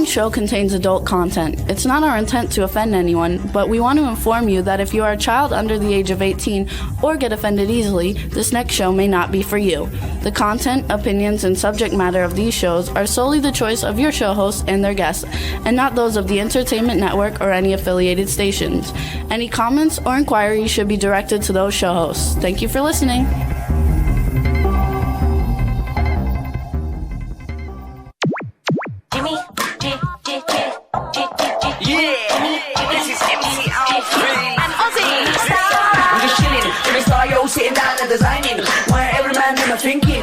show contains adult content. It's not our intent to offend anyone, but we want to inform you that if you are a child under the age of 18 or get offended easily, this next show may not be for you. The content, opinions, and subject matter of these shows are solely the choice of your show hosts and their guests, and not those of the Entertainment Network or any affiliated stations. Any comments or inquiries should be directed to those show hosts. Thank you for listening. Sitting down and designing, why every man in my thinking,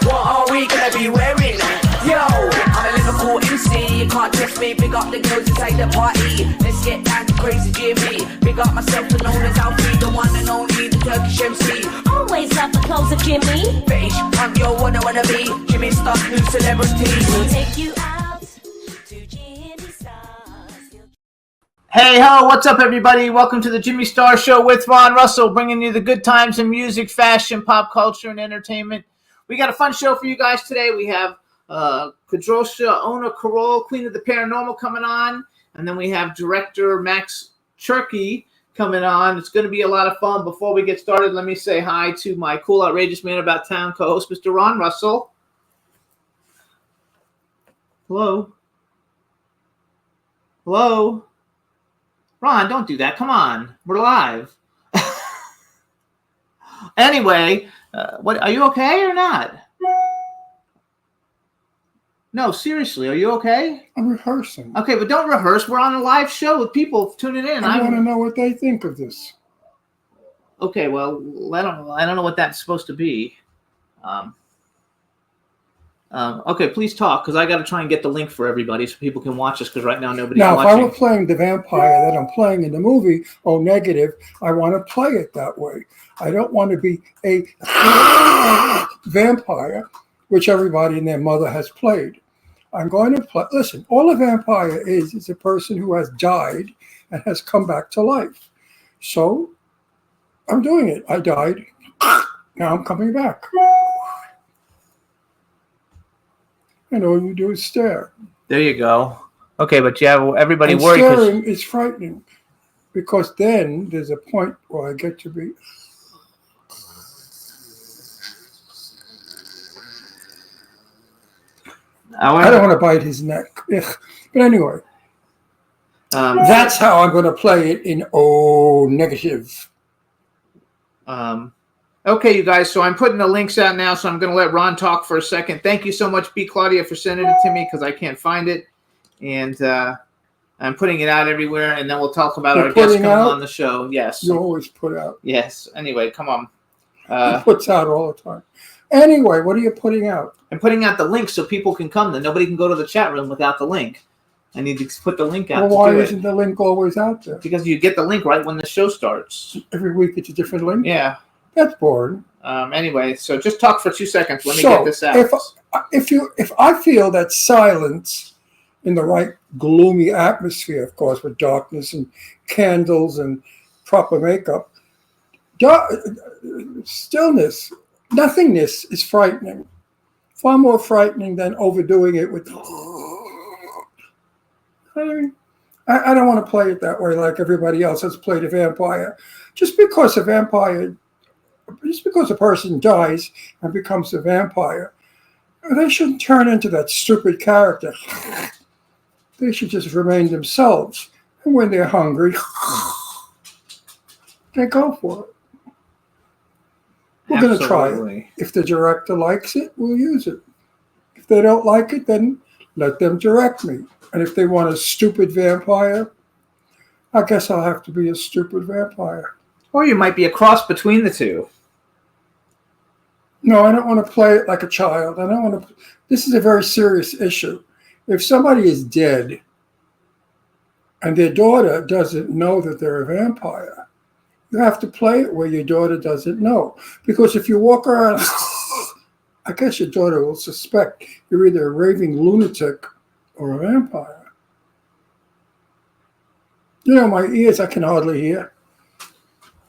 what are we gonna be wearing? Yo, I'm a Liverpool MC, you can't test me, big up the girls inside the party, let's get down to crazy Jimmy, big up myself and known as Alfie, the one and only, the Turkish MC. Always love the clothes of Jimmy, British punk, yo, wanna be, Jimmy Star, new celebrity. We'll take you out to Jimmy Star. Hey ho, what's up everybody? Welcome to the Jimmy Star Show with Ron Russell, bringing you the good times in music, fashion, pop culture, and entertainment. We got a fun show for you guys today. We have Kadrolsha Ona Carole, Queen of the Paranormal, coming on. And then we have director Max Cerchi coming on. It's going to be a lot of fun. Before we get started, let me say hi to my cool, outrageous man about town co-host, Mr. Ron Russell. Hello? Hello? Ron, don't do that. Come on. We're live. Anyway, what are you okay or not? No, seriously, are you okay? I'm rehearsing. Okay, but don't rehearse. We're on a live show with people tuning in. I want to know what they think of this. Okay, well, I don't know what that's supposed to be. Okay, please talk, because I got to try and get the link for everybody so people can watch us, because right now nobody's watching. Now, if I were playing the vampire that I'm playing in the movie, negative, I want to play it that way. I don't want to be a vampire, which everybody and their mother has played. I'm going to play, listen, all a vampire is a person who has died and has come back to life. So I'm doing it. I died. Now I'm coming back. And all you do is stare. There you go. Okay, but you have everybody and worried. Staring is frightening, because then there's a point where I get to be. I don't want to bite his neck. Ugh. But anyway, that's how I'm going to play it in negative. Okay, you guys, so I'm putting the links out now, so I'm going to let Ron talk for a second. Thank you so much, B. Claudia, for sending it to me, because I can't find it. And I'm putting it out everywhere, and then we'll talk about our guests coming on the show. Yes. You always put out. Yes. Anyway, come on. He puts out all the time. Anyway, what are you putting out? I'm putting out the link so people can come. Then nobody can go to the chat room without the link. I need to put the link out. Well, why isn't the link always out there? Because you get the link right when the show starts. Every week it's a different link? Yeah. That's boring. Anyway, so just talk for 2 seconds. Let me get this out. If I feel that silence in the right gloomy atmosphere, of course, with darkness and candles and proper makeup, stillness, nothingness is frightening. Far more frightening than overdoing it with. I don't want to play it that way like everybody else has played a vampire. Just because a person dies and becomes a vampire, they shouldn't turn into that stupid character. They should just remain themselves. And when they're hungry, they go for it. We're going to try it. If the director likes it, we'll use it. If they don't like it, then let them direct me. And if they want a stupid vampire, I guess I'll have to be a stupid vampire. Or you might be a cross between the two. No, I don't want to play it like a child. I don't want to. This is a very serious issue. If somebody is dead and their daughter doesn't know that they're a vampire, you have to play it where your daughter doesn't know. Because if you walk around, I guess your daughter will suspect you're either a raving lunatic or a vampire. You know, my ears, I can hardly hear.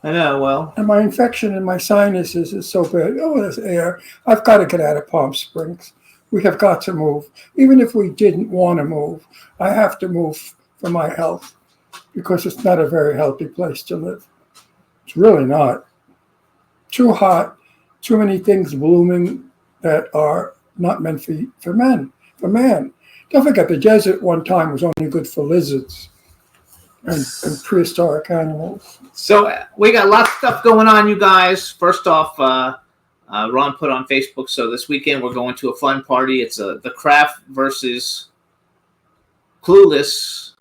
I know, well. And my infection in my sinuses is so bad. Oh, there's air. I've got to get out of Palm Springs. We have got to move. Even if we didn't want to move, I have to move for my health because it's not a very healthy place to live. It's really not. Too hot, too many things blooming that are not meant for man. Don't forget, the desert one time was only good for lizards and prehistoric animals. So we got lots of stuff going on, you guys. First off, Ron put on Facebook, so this weekend we're going to a fun party. It's The Craft versus Clueless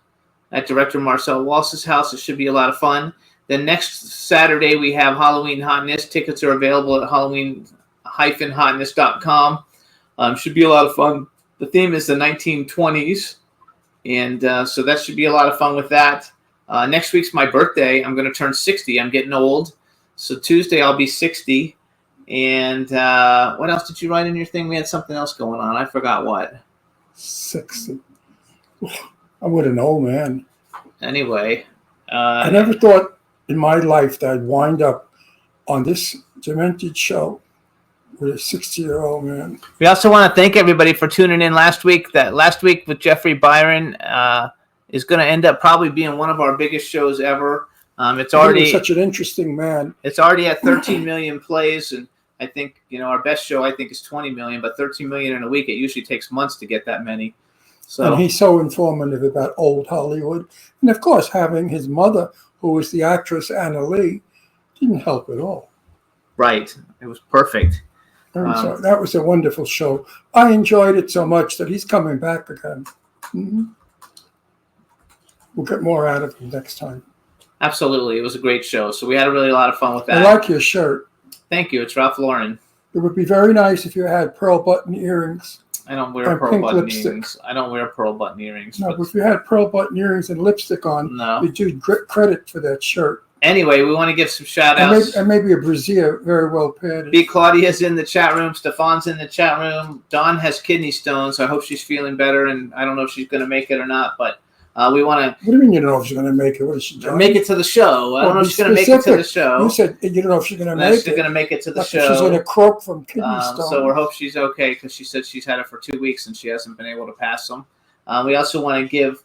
at director Marcel Walsh's house. It should be a lot of fun. Then next Saturday we have Halloween Hotness. Tickets are available at halloween-hotness.com. Should be a lot of fun. The theme is the 1920s, and so that should be a lot of fun with that. Next week's my birthday. I'm going to turn 60. I'm getting old. So Tuesday I'll be 60. And what else did you write in your thing? We had something else going on. I forgot what. 60. I wouldn't know, man. Anyway. I never thought in my life that I'd wind up on this demented show with a 60-year-old man. We also want to thank everybody for tuning in last week. That last week with Jeffrey Byron is going to end up probably being one of our biggest shows ever. It's already such an interesting man. It's already at 13 million plays, and I think our best show I think is 20 million, but 13 million in a week, it usually takes months to get that many. So and he's so informative about old Hollywood, and of course having his mother, who was the actress Anna Lee, didn't help at all. Right, it was perfect. So that was a wonderful show. I enjoyed it so much that he's coming back again. Mm-hmm. We'll get more out of him next time. Absolutely. It was a great show. So we had a really lot of fun with that. I like your shirt. Thank you. It's Ralph Lauren. It would be very nice if you had pearl button earrings. I don't wear pearl button earrings. I don't wear pearl button earrings. No, but if you had pearl button earrings and lipstick on, you'd do credit for that shirt. Anyway, we want to give some shout outs. And maybe a brassiere, very well padded. B. Claudia's in the chat room. Stefan's in the chat room. Dawn has kidney stones. I hope she's feeling better, and I don't know if she's going to make it or not, but we want to. What do you mean you don't know if she's going to make it? What is she doing? Make it to the show. I don't know if she's going to make it to the show. You said you don't know if she's going to make it. She's going to make it to the show. She's going to croak from kidney stones. So we hope she's okay because she said she's had it for 2 weeks and she hasn't been able to pass them. We also want to give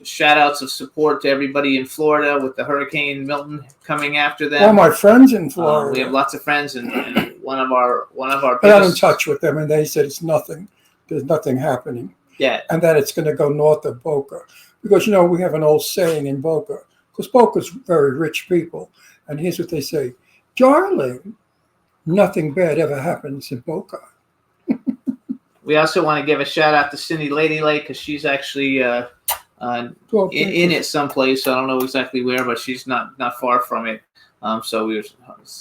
shout outs of support to everybody in Florida with the Hurricane Milton coming after them. All my friends in Florida. We have lots of friends, and one of our I got in touch with them, and they said it's nothing. There's nothing happening. Yeah. And that it's going to go north of Boca. Because, we have an old saying in Boca, because Boca's very rich people. And here's what they say: darling, nothing bad ever happens in Boca. We also want to give a shout out to Cindy Lady Lake because she's actually in it someplace. I don't know exactly where, but she's not far from it. So we're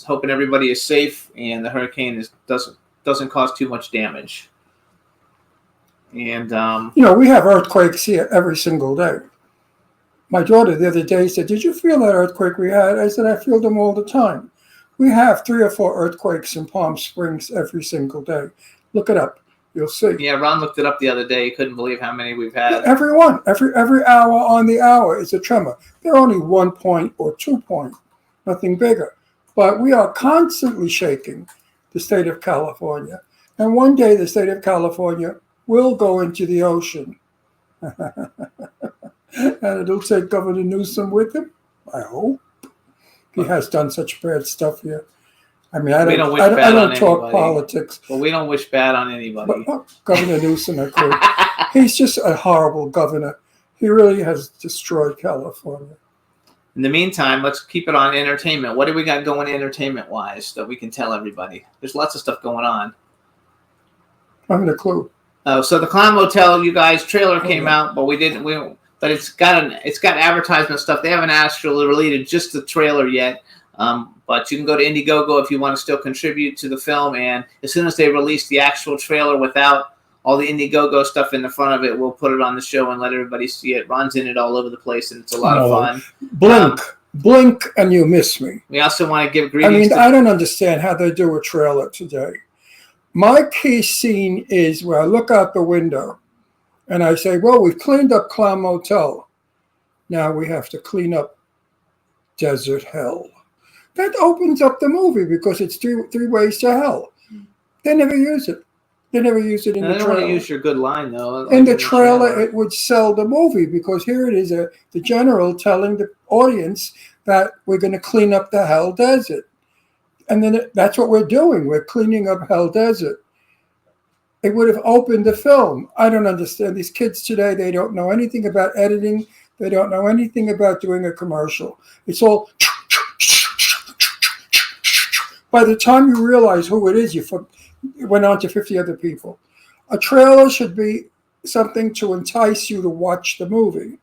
hoping everybody is safe and the hurricane doesn't cause too much damage. And we have earthquakes here every single day. My daughter the other day said, "Did you feel that earthquake we had?" I said, "I feel them all the time." We have 3 or 4 earthquakes in Palm Springs every single day. Look it up. You'll see. Yeah, Ron looked it up the other day. He couldn't believe how many we've had. Every hour on the hour is a tremor. They're only 1 point or 2 point, nothing bigger. But we are constantly shaking the state of California. And one day the state of California will go into the ocean. And it'll take Governor Newsom with him, I hope. He has done such bad stuff here. I mean, I don't talk politics. Well, we don't wish bad on anybody. But Governor Newsom, I could. He's just a horrible governor. He really has destroyed California. In the meantime, let's keep it on entertainment. What do we got going entertainment-wise that we can tell everybody? There's lots of stuff going on. I haven't a clue. So the Clown Motel, you guys, trailer came out, but but it's got advertisement stuff. They haven't actually released just the trailer yet. But you can go to Indiegogo if you want to still contribute to the film. And as soon as they release the actual trailer without all the Indiegogo stuff in the front of it, we'll put it on the show and let everybody see it. Ron's in it all over the place, and it's a lot of fun. Blink, and you miss me. We also want to give greetings. I don't understand how they do a trailer today. My key scene is where I look out the window and I say, well, we've cleaned up Clown Motel. Now we have to clean up Desert Hell. That opens up the movie because it's three ways to hell. They never use it. They never used it in I the don't want trailer. to use your good line though. In the trailer, it would sell the movie because here it is, the general telling the audience that we're going to clean up the Hell Desert. And then that's what we're doing. We're cleaning up Hell Desert. It would have opened the film. I don't understand. These kids today, they don't know anything about editing. They don't know anything about doing a commercial. It's all... By the time you realize who it is, it went on to 50 other people. A trailer should be something to entice you to watch the movie.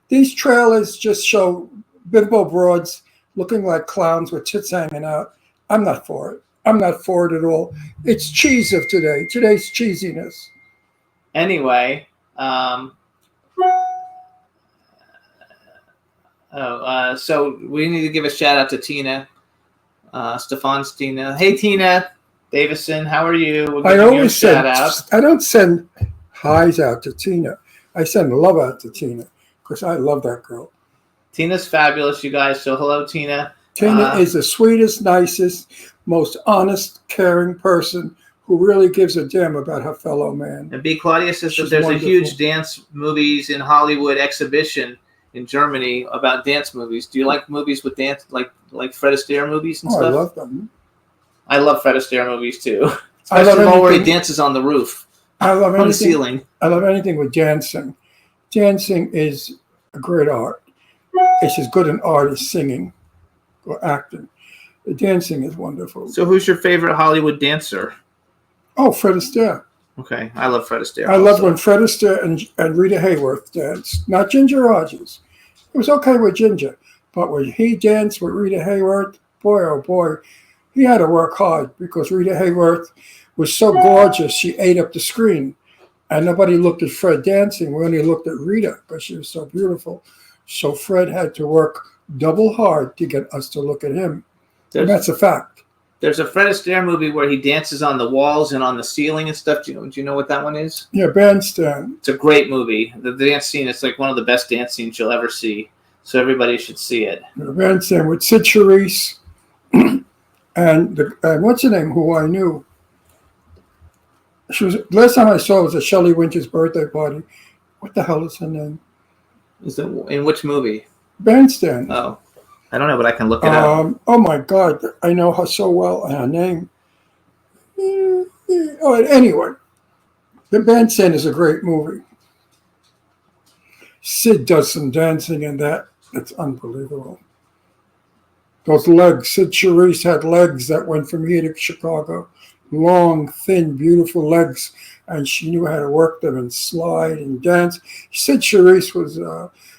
These trailers just show bimbo broads looking like clowns with tits hanging out. I'm not for it. I'm not for it at all. It's cheese of today. Today's cheesiness. Anyway, so we need to give a shout out to Tina, Stefan's Tina. Hey, Tina Davison, how are you? We'll I give you a always shout out. I don't send highs out to Tina. I send love out to Tina because I love that girl. Tina's fabulous, you guys. So hello, Tina. Tina is the sweetest, nicest, most honest, caring person who really gives a damn about her fellow man. And B. Claudia says that She's there's wonderful. a huge dance movies in Hollywood exhibition in Germany about dance movies. Do you like movies with dance, like Fred Astaire movies and stuff? I love them. I love Fred Astaire movies too. I love Especially the one where he anything- dances on the roof, I love on the anything. ceiling. I love anything with dancing. Dancing is a great art. It's as good an art as singing or acting. The dancing is wonderful. So who's your favorite Hollywood dancer? Oh, Fred Astaire. Okay, I love Fred Astaire. I loved also. when Fred Astaire and Rita Hayworth danced. Not Ginger Rogers. It was okay with Ginger. But when he danced with Rita Hayworth, boy, oh boy, he had to work hard because Rita Hayworth was so gorgeous, she ate up the screen. And nobody looked at Fred dancing. We only looked at Rita because she was so beautiful. So Fred had to work double hard to get us to look at him. And that's a fact. There's a Fred Astaire movie where he dances on the walls and on the ceiling and stuff. Do you know what that one is? Yeah, Bandstand. It's a great movie. The dance scene is like one of the best dance scenes you'll ever see. So everybody should see it. Bandstand with Sid Charisse and what's her name, who I knew. She was last time I saw it was at Shelley Winter's birthday party. What the hell is her name? Is it in which movie? Bandstand. Oh, I don't know, but I can look it up. Oh my God, I know her so well. Her name. Oh, anyway, The Bandstand is a great movie. Sid does some dancing in that. It's unbelievable. Those legs. Sid Charisse had legs that went from here to Chicago. Long, thin, beautiful legs. And she knew how to work them and slide and dance. Sid Charisse was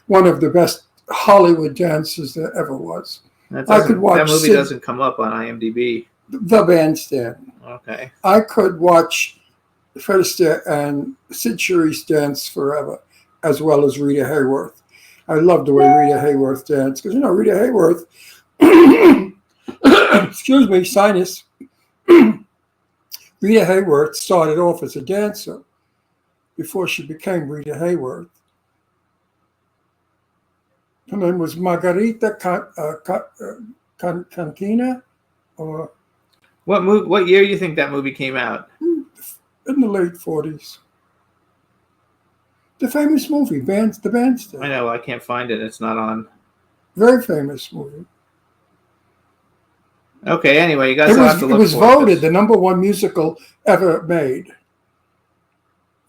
one of the best Hollywood dancers there ever was. I could watch that movie Sid, doesn't come up on IMDb. The Bandstand. Okay. I could watch Fred Astaire and Sid Charisse dance forever, as well as Rita Hayworth. I love the way Rita Hayworth danced because Rita Hayworth. Excuse me, sinus. Rita Hayworth started off as a dancer before she became Rita Hayworth. Her name was Margarita Cantina, or What year do you think that movie came out? in the late 40s. The famous movie, The Bandstand. I know, I can't find it. It's not on. Very famous movie. Okay, anyway, you guys will have to It look was for voted this. the #1 musical ever made.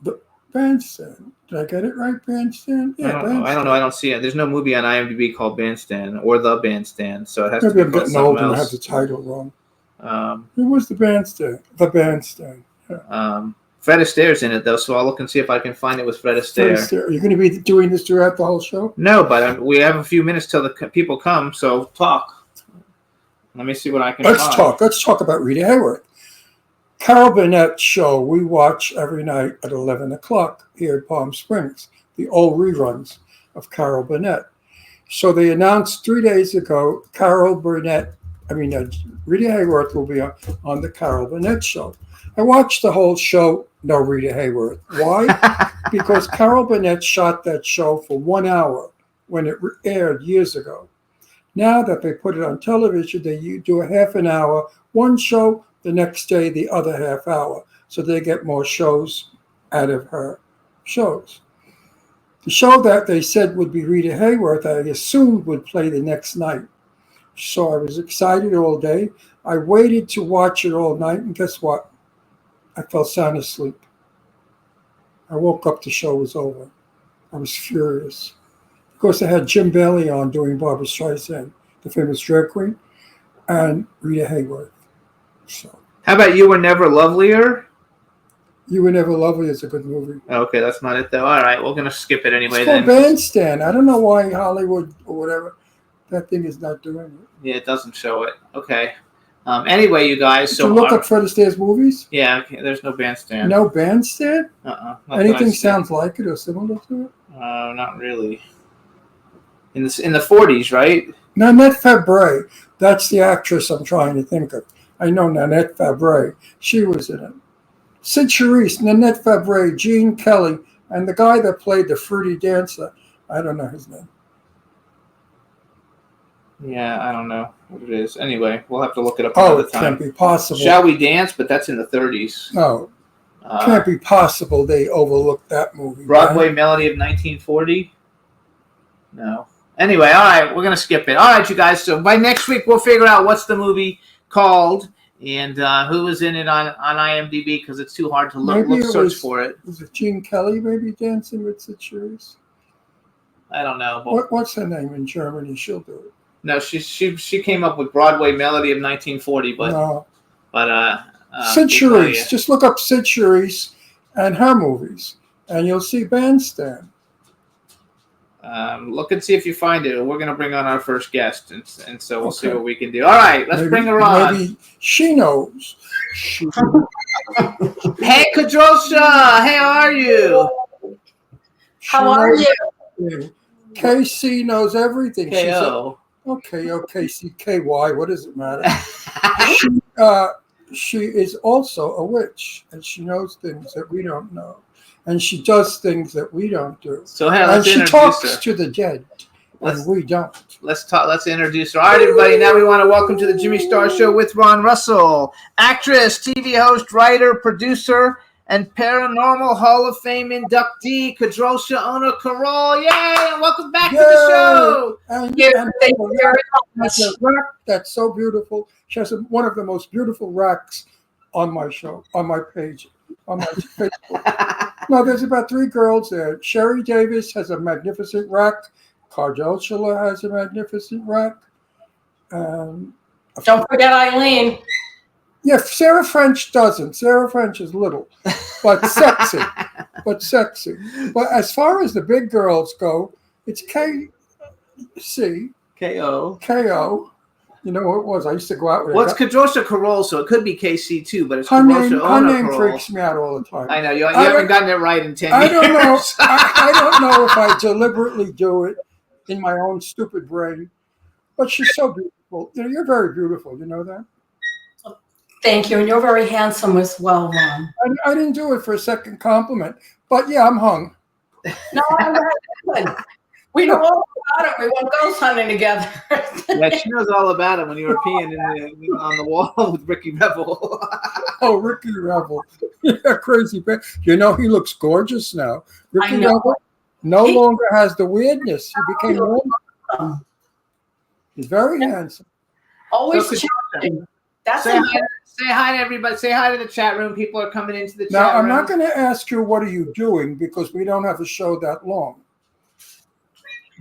The Bandstand. Did I get it right, Bandstand? Yeah, Bandstand. I don't know. I don't see it. There's no movie on IMDb called Bandstand or The Bandstand, so it has Maybe to I'm be called getting old something and I have else. the title wrong. Um, It was The Bandstand. The Bandstand. Yeah. Fred Astaire's in it though, so I'll look and see if I can find it with Fred Astaire. Are you going to be doing this throughout the whole show? No, but we have a few minutes till the people come, so talk. Let me see what I can Let's find. talk. Let's talk about Rita Hayworth. Carol Burnett show we watch every night at 11 o'clock here in Palm Springs, the old reruns of Carol Burnett. So they announced 3 days ago, Rita Hayworth will be on the Carol Burnett show. I watched the whole show, no Rita Hayworth. Why? Because Carol Burnett shot that show for 1 hour when it aired years ago. Now that they put it on television, they do a half an hour, one show, the next day, the other half hour. so they get more shows out of her shows. The show that they said would be Rita Hayworth, I assumed would play the next night. So I was excited all day. I waited to watch it all night, and guess what? I fell sound asleep. I woke up, the show was over. I was furious. Of course, I had Jim Bailey on doing Barbra Streisand, the famous drag queen, and Rita Hayworth. So, How about You Were Never Lovelier? You Were Never Lovely is a good movie. Okay, that's not it though. All right, we're gonna skip it anyway. It's called then. Bandstand. I don't know why Hollywood or whatever, that thing is not doing it. Yeah, it doesn't show it. Okay. Anyway, you guys. Did So you look up Fred Astaire's movies? Yeah, okay, there's no Bandstand. No Bandstand? Not Anything that I see. sounds like it or similar to it? Not really. In the 40s, right? Nanette Fabre. That's the actress I'm trying to think of. I know Nanette Fabre. She was in it. Sid Charisse, Nanette Fabre, Gene Kelly, and the guy that played the fruity dancer. I don't know his name. Yeah, I don't know what it is. Anyway, we'll have to look it up Oh, another it time. can't be possible. Shall We Dance? But that's in the 30s. No, can't be possible they overlooked that movie. Broadway Right? Melody of 1940? No. Anyway, all right, we're going to skip it. All right, you guys. So by next week, we'll figure out what's the movie called and who was in it on IMDb because it's too hard to search for it. Was it Gene Kelly maybe dancing with Sid Charisse? I don't know. But What's her name in Germany? She'll do it. no, she came up with Broadway Melody of 1940, but No. Italia. Sid Charisse. Just look up Sid Charisse and her movies, and you'll see Bandstand. Look and see if you find it. We're going to bring on our first guest, and so we'll see what we can do. All right, let's bring her on. Maybe she knows. Hey, Kadrolsha, hey, how are you? How are you? KC knows everything. KO. KY, what does it matter? She is also a witch, and she knows things that we don't know. And she does things that we don't do. So hey, and let's she introduce talks her. to the dead, and we don't. Let's introduce her. All right, everybody. Now we want to welcome to the Jimmy Star Show with Ron Russell, actress, TV host, writer, producer, and Paranormal Hall of Fame inductee, Kadrolsha Ona Carole. Yay! And welcome back to the show. And, Yeah, and thank you very much. has a rack that's so beautiful. She has one of the most beautiful racks on my show, on my page, on my Facebook. No, there's about 3 girls there. Sherry Davis has a magnificent rack. Kadrolsha has a magnificent rack. Don't forget Eileen. Yeah, Sarah French doesn't. Sarah French is little, but sexy. But as far as the big girls go, it's KC. KO. You know what it was? I used to go out with Well, it's Kadrolsha Carole, so it could be KC too, but it's her Kadrolsha name Ona Carole. freaks me out all the time. I know you haven't gotten it right in 10 years. I don't know. I don't know if I deliberately do it in my own stupid brain, but she's so beautiful. You know, you're very beautiful. You know that? Thank you, and you're very handsome as well, Ron. I didn't do it for a second compliment, but yeah, I'm hung. No, I'm not good. We know all about it. We went ghost hunting together. Yeah, she knows all about it when you were peeing on the wall with Ricky Revel. Oh, Ricky Revel. Yeah, crazy. You know, he looks gorgeous now. Ricky Revel no longer has the weirdness. He became normal. He's very handsome. Always So challenging. That's say hi to everybody. Say hi to the chat room. People are coming into the chat Now, room. I'm not going to ask you what are you doing because we don't have a show that long.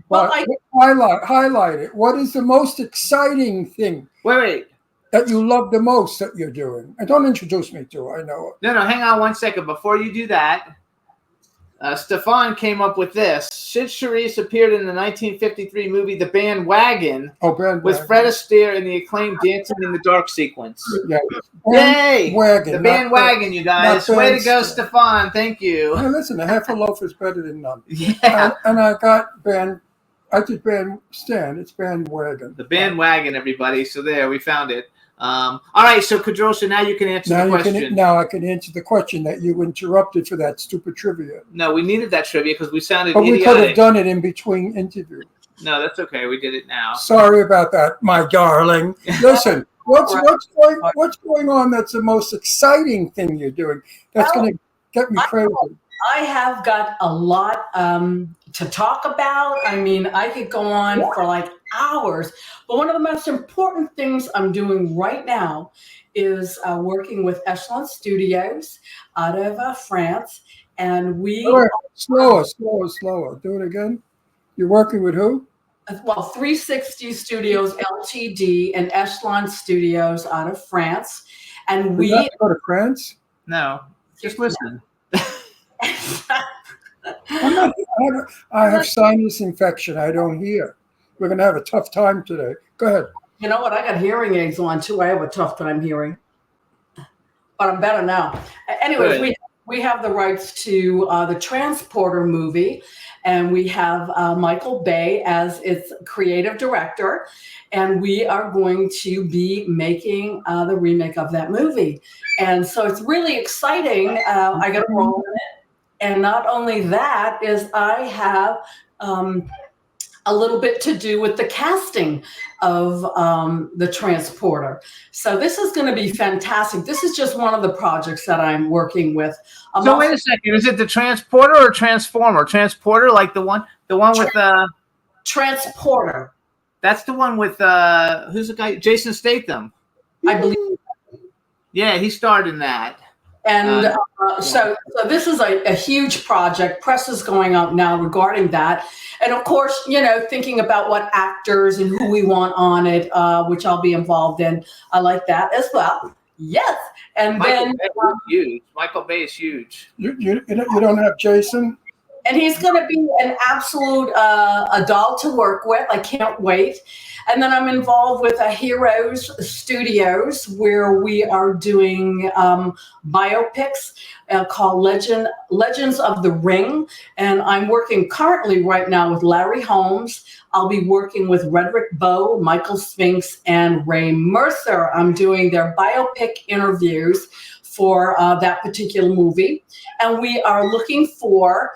But highlight it. What is the most exciting thing Wait. that you love the most that you're doing? And don't introduce me to it. I know it. No, hang on 1 second. Before you do that, Stefan came up with this. Sid Charisse appeared in the 1953 movie The Bandwagon with Fred Astaire in the acclaimed Dancing in the Dark sequence. Yeah. Yay! Bandwagon, The Bandwagon, you guys. Way to go, Bandstand. Stefan. Thank you. Hey, listen, a half a loaf is better than none. Yeah. And I did Bandstand. It's Bandwagon. The Bandwagon, everybody. So there, we found it. All right, so Kadrolsha, now you can answer the question. Now I can answer the question that you interrupted for that stupid trivia. No, we needed that trivia because we sounded But idiotic. we could have done it in between interviews. No, that's okay. We did it now. Sorry about that, my darling. Listen, what's going on? That's the most exciting thing you're doing. That's going to get me crazy. I have got a lot to talk about. I mean, I could go on for like hours. But one of the most important things I'm doing right now is working with Echelon Studios out of France. And we... Slower. Do it again. You're working with who? Well, 360 Studios Ltd. and Echelon Studios out of France. And You have to go to France? No, just listen. I have sinus infection. I don't hear. We're going to have a tough time today. Go ahead. You know what? I got hearing aids on too. I have a tough time hearing, but I'm better now. Anyways, we have the rights to the Transporter movie, and we have Michael Bay as its creative director, and we are going to be making the remake of that movie. And so it's really exciting. I got a role in it. And not only that is I have a little bit to do with the casting of the Transporter. So this is going to be fantastic. This is just one of the projects that I'm working with. So wait a second. Is it the Transporter or Transformer? Transporter, like the one with Transporter. That's the one with who's the guy? Jason Statham. I believe. Yeah, he starred in that. And so this is a huge project. Press is going out now regarding that. And of course, thinking about what actors and who we want on it, which I'll be involved in. I like that as well. Yes. And Michael Bay is huge. You don't have Jason? And he's going to be an absolute a doll to work with. I can't wait. And then I'm involved with Heroes Studios, where we are doing biopics called Legends of the Ring. And I'm working currently right now with Larry Holmes. I'll be working with Redrick Bowe, Michael Spinks, and Ray Mercer. I'm doing their biopic interviews for that particular movie. And we are looking for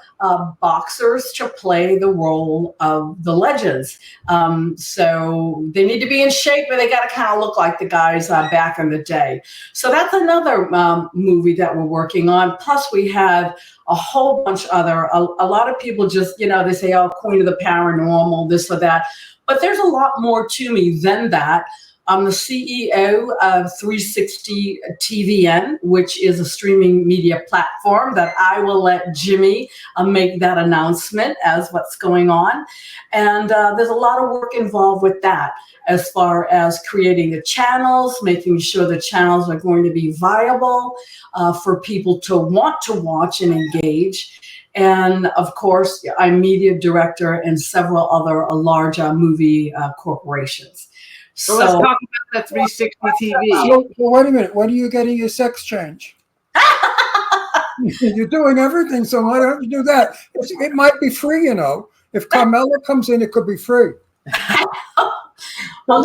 boxers to play the role of the legends. So they need to be in shape, but they got to kind of look like the guys back in the day. So that's another movie that we're working on. Plus we have a whole bunch other, a lot of people just, they say, oh, Queen of the Paranormal, this or that. But there's a lot more to me than that. I'm the CEO of 360 TVN, which is a streaming media platform that I will let Jimmy make that announcement as what's going on. And there's a lot of work involved with that as far as creating the channels, making sure the channels are going to be viable for people to want to watch and engage. And of course, I'm media director in several other large movie corporations. So let's talk about that 360 TV. So wait a minute. When are you getting your sex change? You're doing everything, so why don't you do that? It might be free, If Carmela comes in, it could be free. Well,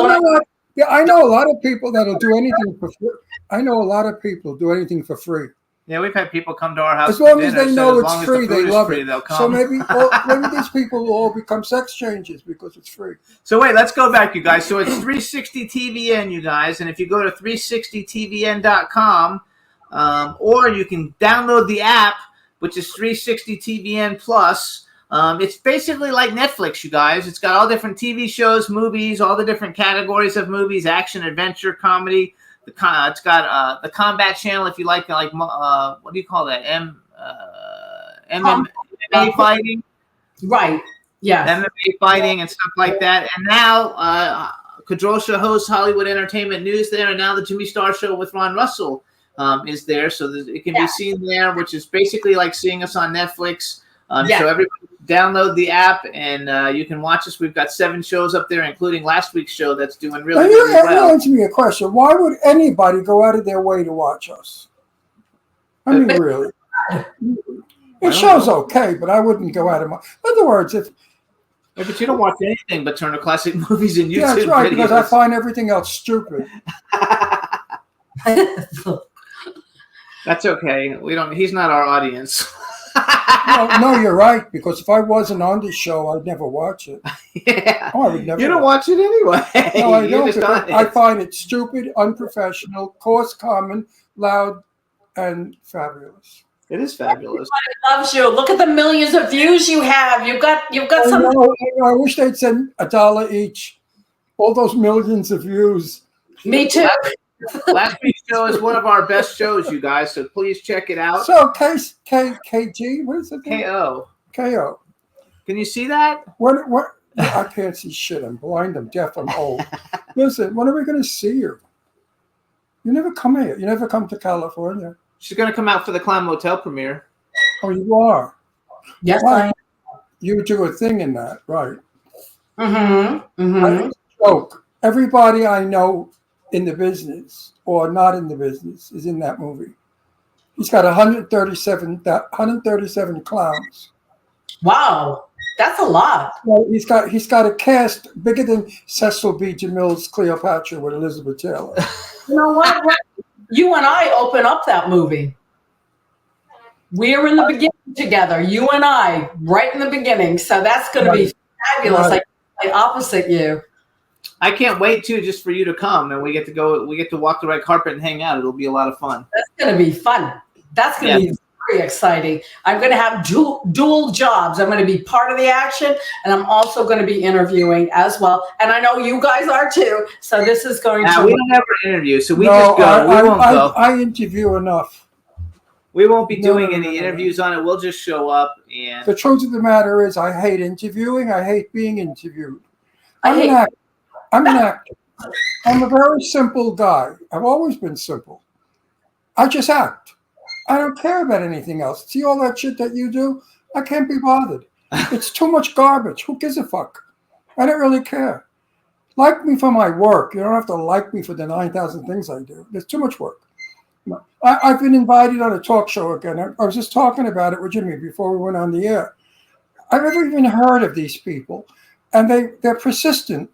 I know a lot of people that'll do anything for free. I know a lot of people do anything for free. Yeah, we've had people come to our house. As long as they know it's free, they love it. it. So maybe these people will all become sex changes because it's free. So wait, let's go back, you guys. So it's 360 TVN, you guys. And if you go to 360tvn.com, or you can download the app, which is 360 TVN Plus. It's basically like Netflix, you guys. It's got all different TV shows, movies, all the different categories of movies, action, adventure, comedy. It's got the combat channel if you like what do you call that? MMA fighting, right? Yeah, MMA fighting and stuff like that. And now Kadrolsha hosts Hollywood Entertainment News there, and now the Jimmy Star Show with Ron Russell is there, so it can be seen there, which is basically like seeing us on Netflix. So everybody download the app and you can watch us. We've got 7 shows up there, including last week's show that's doing really well. Answer me a question. Why would anybody go out of their way to watch us? I mean, really. It show's okay, but I wouldn't go out of my... In other words, but you don't watch anything but Turner Classic Movies and YouTube. Yeah, that's right, videos. because I find everything else stupid. That's okay. He's not our audience. No, you're right. Because if I wasn't on this show, I'd never watch it. Yeah. Oh, I would never. You don't watch it anyway. No, I You're don't. just Because on I it. find it stupid, unprofessional, coarse, common, loud, and fabulous. It is fabulous. Loves you. Look at the millions of views you have. You've got I some. know. I wish they'd send $1 each. All those millions of views. Me too. Last week's show is one of our best shows, you guys. So please check it out. So KG, what is it? KO. KO. Can you see that? What? I can't see shit. I'm blind. I'm deaf. I'm old. Listen, when are we going to see you? You never come here. You never come to California. She's gonna come out for the Clown Motel premiere. Oh, you are. Yes, Right. I am. You do a thing in that, right? Mm-hmm. Joke. Everybody I know in the business or not in the business is in that movie. He's got 137 clowns. Wow, that's a lot. Well, he's got a cast bigger than Cecil B. DeMille's Cleopatra with Elizabeth Taylor. You know what? You and I open up that movie. We're in the beginning together. You and I, right in the beginning. So that's going to be fabulous. Right. Like opposite you. I can't wait too, just for you to come and we get to go. We get to walk the red carpet and hang out. It'll be a lot of fun. That's going to be fun. That's going to be very exciting. I'm going to have dual jobs. I'm going to be part of the action, and I'm also going to be interviewing as well. And I know you guys are too. So this is going to. We don't ever interview, so we No, just go. We won't go. I interview enough. We won't be doing any interviews on it. We'll just show up and. The truth of the matter is, I hate interviewing. I hate being interviewed. I'm an actor. I'm a very simple guy. I've always been simple. I just act. I don't care about anything else. See all that shit that you do? I can't be bothered. It's too much garbage. Who gives a fuck? I don't really care. Like me for my work. You don't have to like me for the 9,000 things I do. There's too much work. I've been invited on a talk show again. I was just talking about it with Jimmy before we went on the air. I've never even heard of these people. And they're persistent.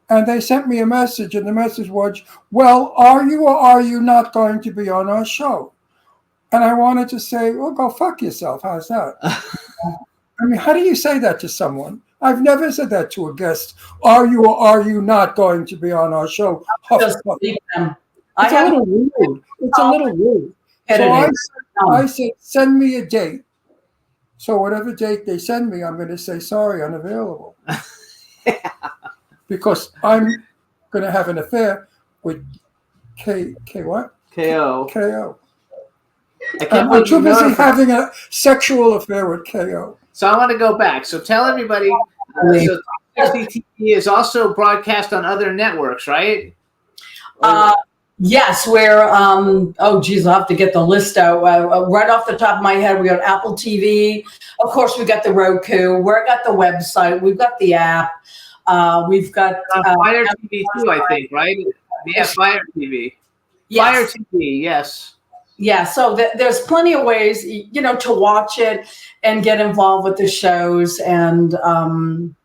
And they sent me a message, and the message was, well, are you or are you not going to be on our show? And I wanted to say, well, go fuck yourself. How's that? I mean, how do you say that to someone? I've never said that to a guest. Are you or are you not going to be on our show? It's a little rude. It's a little rude. So I said, send me a date. So whatever date they send me, I'm going to say, sorry, unavailable. Because I'm going to have an affair with what? KO. KO. I'm too busy having a sexual affair with KO. So I want to go back. So tell everybody, so TV is also broadcast on other networks, right? Yes, we're, oh, geez, I'll have to get the list out. Right off the top of my head, we got Apple TV. Of course, we got the Roku. We've got the website. We've got the app. We've got Fire TV too, I think, right? Yeah, Fire TV. Yes. Fire TV, yes. Yeah, so there's plenty of ways, to watch it and get involved with the shows and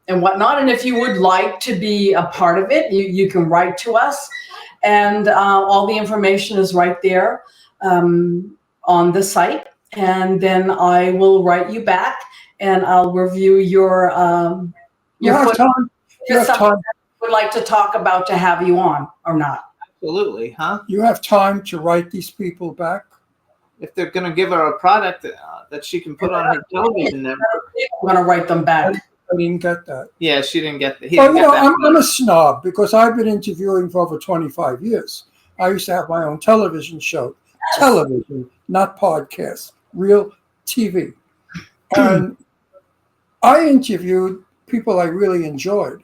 whatnot. And if you would like to be a part of it, you can write to us. And all the information is right there on the site. And then I will write you back, and I'll review your time. Would like to talk about to have you on or not. Absolutely, huh? You have time to write these people back? If they're going to give her a product that she can put on her television network. I'm going to write them back. I didn't get that. Yeah, she didn't get that. I'm a snob because I've been interviewing for over 25 years. I used to have my own television show. Television, not podcast. Real TV. And I interviewed people I really enjoyed.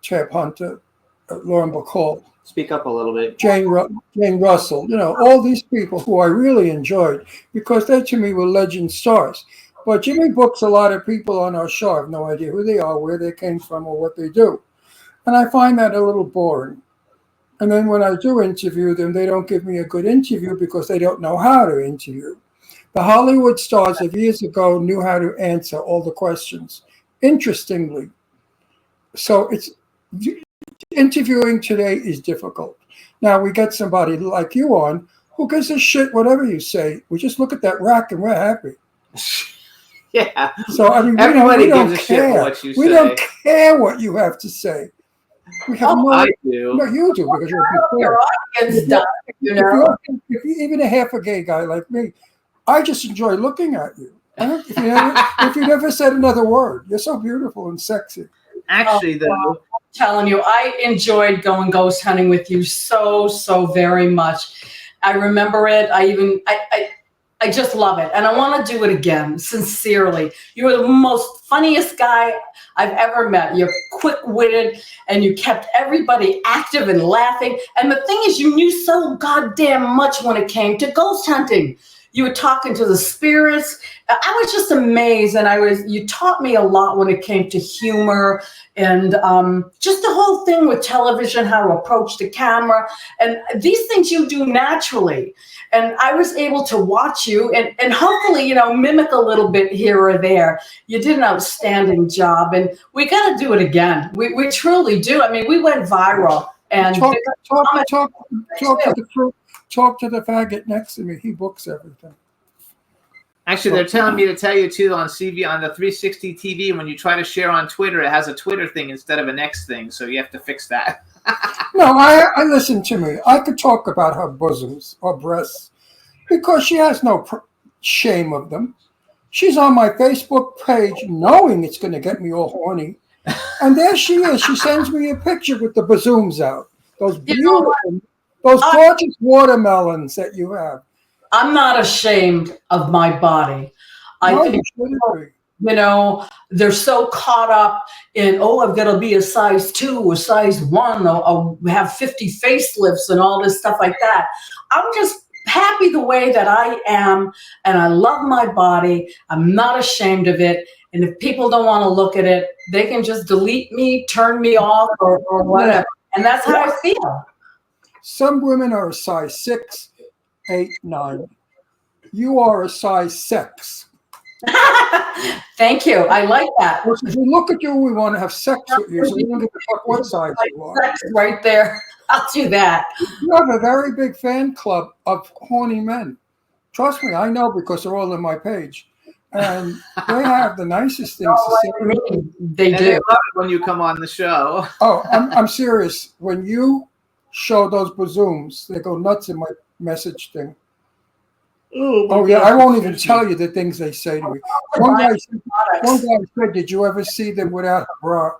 Tab Hunter, Lauren Bacall. Speak up a little bit. Jane Russell, all these people who I really enjoyed because they to me were legend stars. But Jimmy books a lot of people on our show. I have no idea who they are, where they came from, or what they do. And I find that a little boring. And then when I do interview them, they don't give me a good interview because they don't know how to interview. The Hollywood stars of years ago knew how to answer all the questions. Interestingly. So interviewing today is difficult. Now we get somebody like you on who gives a shit whatever you say. We just look at that rack and we're happy. Yeah. So I mean, Everybody we don't gives a shit care. what you We say. don't care what you have to say. We have no. I do. No, you do because you're a big Your fan. audience does, you know. If you're even a half a gay guy like me, I just enjoy looking at you. If you never said another word, you're so beautiful and sexy. Actually, though, I'm telling you, I enjoyed going ghost hunting with you so very much. I remember it. I just love it, and I want to do it again. Sincerely, you were the most funniest guy I've ever met. You're quick-witted, and you kept everybody active and laughing. And the thing is, you knew so goddamn much when it came to ghost hunting. You were talking to the spirits. I was just amazed, and you taught me a lot when it came to humor and just the whole thing with television, how to approach the camera, and these things you do naturally. And I was able to watch you and hopefully, you know, mimic a little bit here or there. You did an outstanding job, and we got to do it again. We truly do. I mean, we went viral. And Talk to the faggot next to me. He books everything. actually, they're telling me to tell you too on the 360 TV. When you try to share on Twitter, it has a Twitter thing instead of an X thing, so you have to fix that. No, I listen to me. I could talk about her bosoms or breasts because she has no shame of them. She's on my Facebook page knowing it's going to get me all horny. And there she is. She sends me a picture with the bazooms out. Those beautiful, those gorgeous watermelons that you have. I'm not ashamed of my body. I think, you know, they're so caught up in, I've got to be a size 2 or size 1 or have 50 facelifts and all this stuff like that. I'm just happy the way that I am, and I love my body. I'm not ashamed of it. And if people don't want to look at it, they can just delete me, turn me off, or whatever. And that's how I feel. Some women are a size 6, 8, 9. You are a size 6. Thank you. I like that. If we look at you, we want to have sex with you. So we don't give a fuck what size you are. Sex right there. I'll do that. You have a very big fan club of horny men. Trust me, I know because they're all on my page. And they have the nicest things to say. They do. They love it when you come on the show. Oh, I'm serious. When you show those bazooms, they go nuts in my message thing. Oh yeah, I won't even tell you the things they say to me. One guy said, "Did you ever see them without a bra?"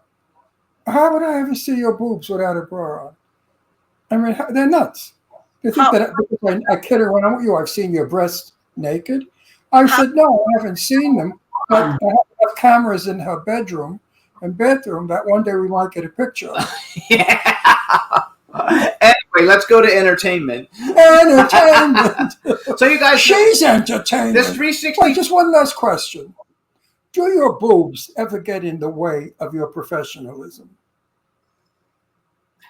How would I ever see your boobs without a bra on? I mean, they're nuts. They think that because I kid around with you, I've seen your breasts naked. I said, no, I haven't seen them, but I have cameras in her bedroom and bathroom that one day we might get a picture of. Yeah. Anyway, let's go to entertainment. Entertainment. So you guys, she's entertainment. This 360. Wait, just one last question. Do your boobs ever get in the way of your professionalism?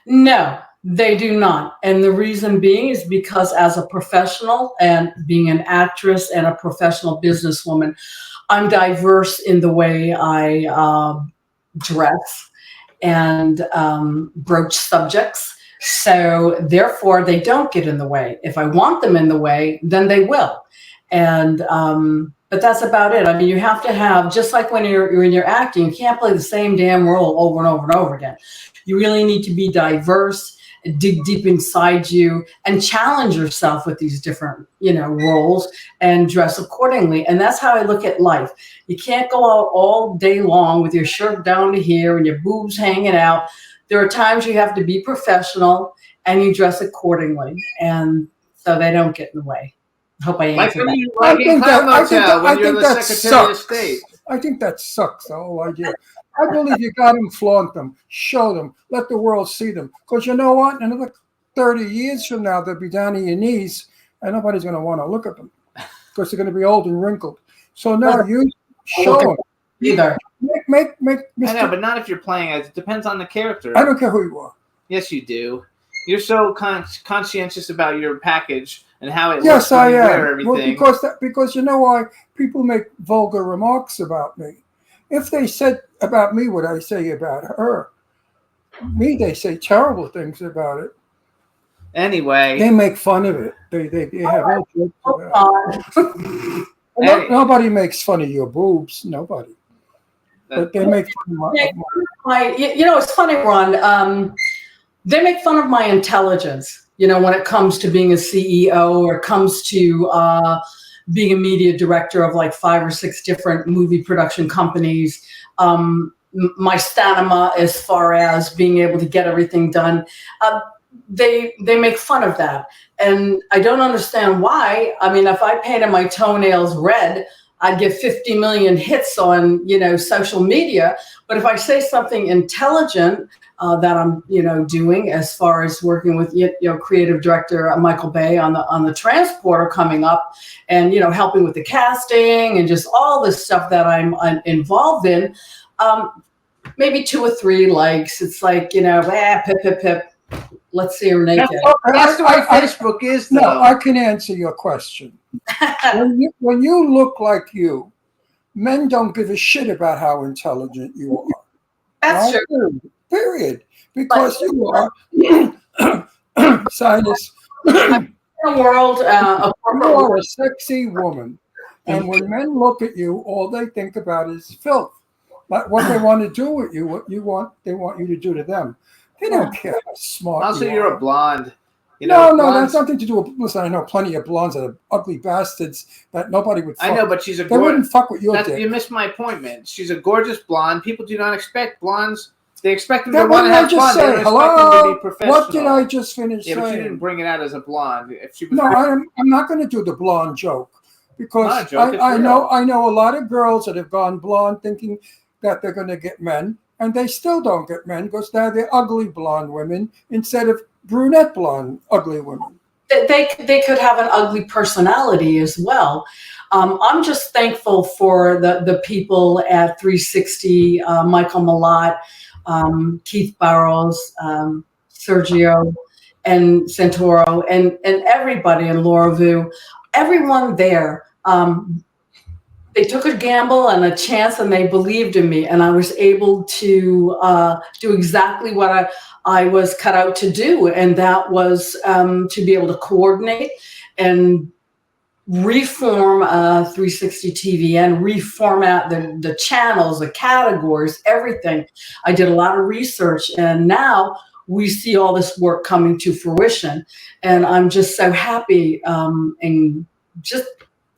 No, they do not. And the reason being is because as a professional and being an actress and a professional businesswoman, I'm diverse in the way I dress and broach subjects. So therefore, they don't get in the way. If I want them in the way, then they will. And but that's about it. I mean, you have to have, just like when you're in your acting, you can't play the same damn role over and over and over again. You really need to be diverse, dig deep inside you, and challenge yourself with these different, roles and dress accordingly. And that's how I look at life. You can't go out all day long with your shirt down to here and your boobs hanging out. There are times you have to be professional and you dress accordingly, and so they don't get in the way. Hope I answered that. I think that Secretary of State. I think that sucks, the whole idea. I believe you got them, flaunt them, show them, let the world see them. Because you know what? Another 30 years from now, they'll be down on your knees, and nobody's going to want to look at them because they're going to be old and wrinkled. So now you show them. Either. Make I know, but not if you're playing. It depends on the character. I don't care who you are. Yes, you do. You're so conscientious about your package and how it yes, looks when I you am. wear everything. Well, because you know why? People make vulgar remarks about me. If they said about me what I say about her, they say terrible things about it. Anyway. They make fun of it. They have all jokes about it. Nobody makes fun of your boobs. Nobody. But they make fun of my it's funny, Ron. They make fun of my intelligence, when it comes to being a CEO or it comes to being a media director of like 5 or 6 different movie production companies. My stamina as far as being able to get everything done. They make fun of that. And I don't understand why. I mean, if I painted my toenails red, I'd get 50 million hits on, social media. But if I say something intelligent that I'm, doing as far as working with, creative director Michael Bay on the Transporter coming up and, helping with the casting and just all this stuff that I'm involved in, maybe 2 or 3 likes. It's like, pip, pip, pip. Let's see her naked. That's the way Facebook is, though. No, I can answer your question. when you look like you, men don't give a shit about how intelligent you are. That's right? true. Period. Because you are sinus. In a world, you are a sexy woman. And when men look at you, all they think about is filth. But what they want to do with you, they want you to do to them. They don't care how smart also, you you're are. a blonde. No, that's nothing to do with. Listen, I know plenty of blondes that are ugly bastards that nobody would fuck. I know, but she's a They wouldn't fuck with your dick. You missed my point, man. She's a gorgeous blonde. People do not expect blondes. They expect them to want to have fun. They don't expect them to be professional. What did I just finish saying? Yeah, but she didn't bring it out as a blonde. If she was no, I'm not going to do the blonde joke because I know a lot of girls that have gone blonde thinking that they're going to get men, and they still don't get men because now they're ugly blonde women instead of brunette blonde ugly women. They could have an ugly personality as well. I'm just thankful for the people at 360, Michael Malott, Keith Barrows, Sergio, and Santoro, and everybody in Laura Vu, everyone there. They took a gamble and a chance, and they believed in me, and I was able to do exactly what I was cut out to do, and that was to be able to coordinate and reform 360 TV and reformat the channels, the categories, everything. I did a lot of research, and now we see all this work coming to fruition, and I'm just so happy and just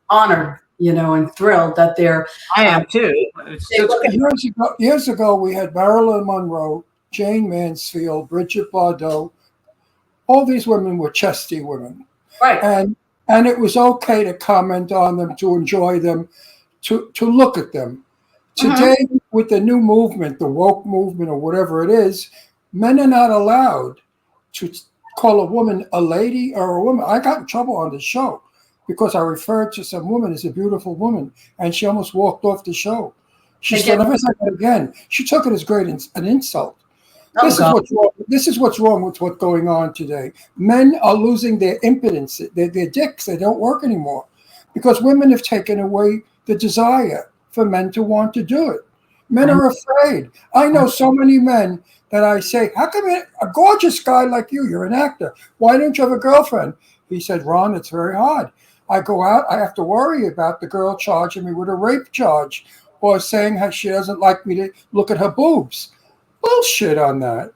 honored, and thrilled that they're. I am too. Years ago, we had Marilyn Monroe, Jane Mansfield, Bridget Bardot. All these women were chesty women, right? And it was okay to comment on them, to enjoy them, to look at them. Today, with the new movement, the woke movement, or whatever it is, men are not allowed to call a woman a lady or a woman. I got in trouble on the show because I referred to some woman as a beautiful woman, and she almost walked off the show. She said, never said that again. She took it as an insult. This is what's wrong with what's going on today. Men are losing their impotence, their dicks. They don't work anymore because women have taken away the desire for men to want to do it. Men are afraid. I know so many men that I say, how come a gorgeous guy like you're an actor, why don't you have a girlfriend? He said, Ron, it's very hard. I go out, I have to worry about the girl charging me with a rape charge or saying how she doesn't like me to look at her boobs. Bullshit on that.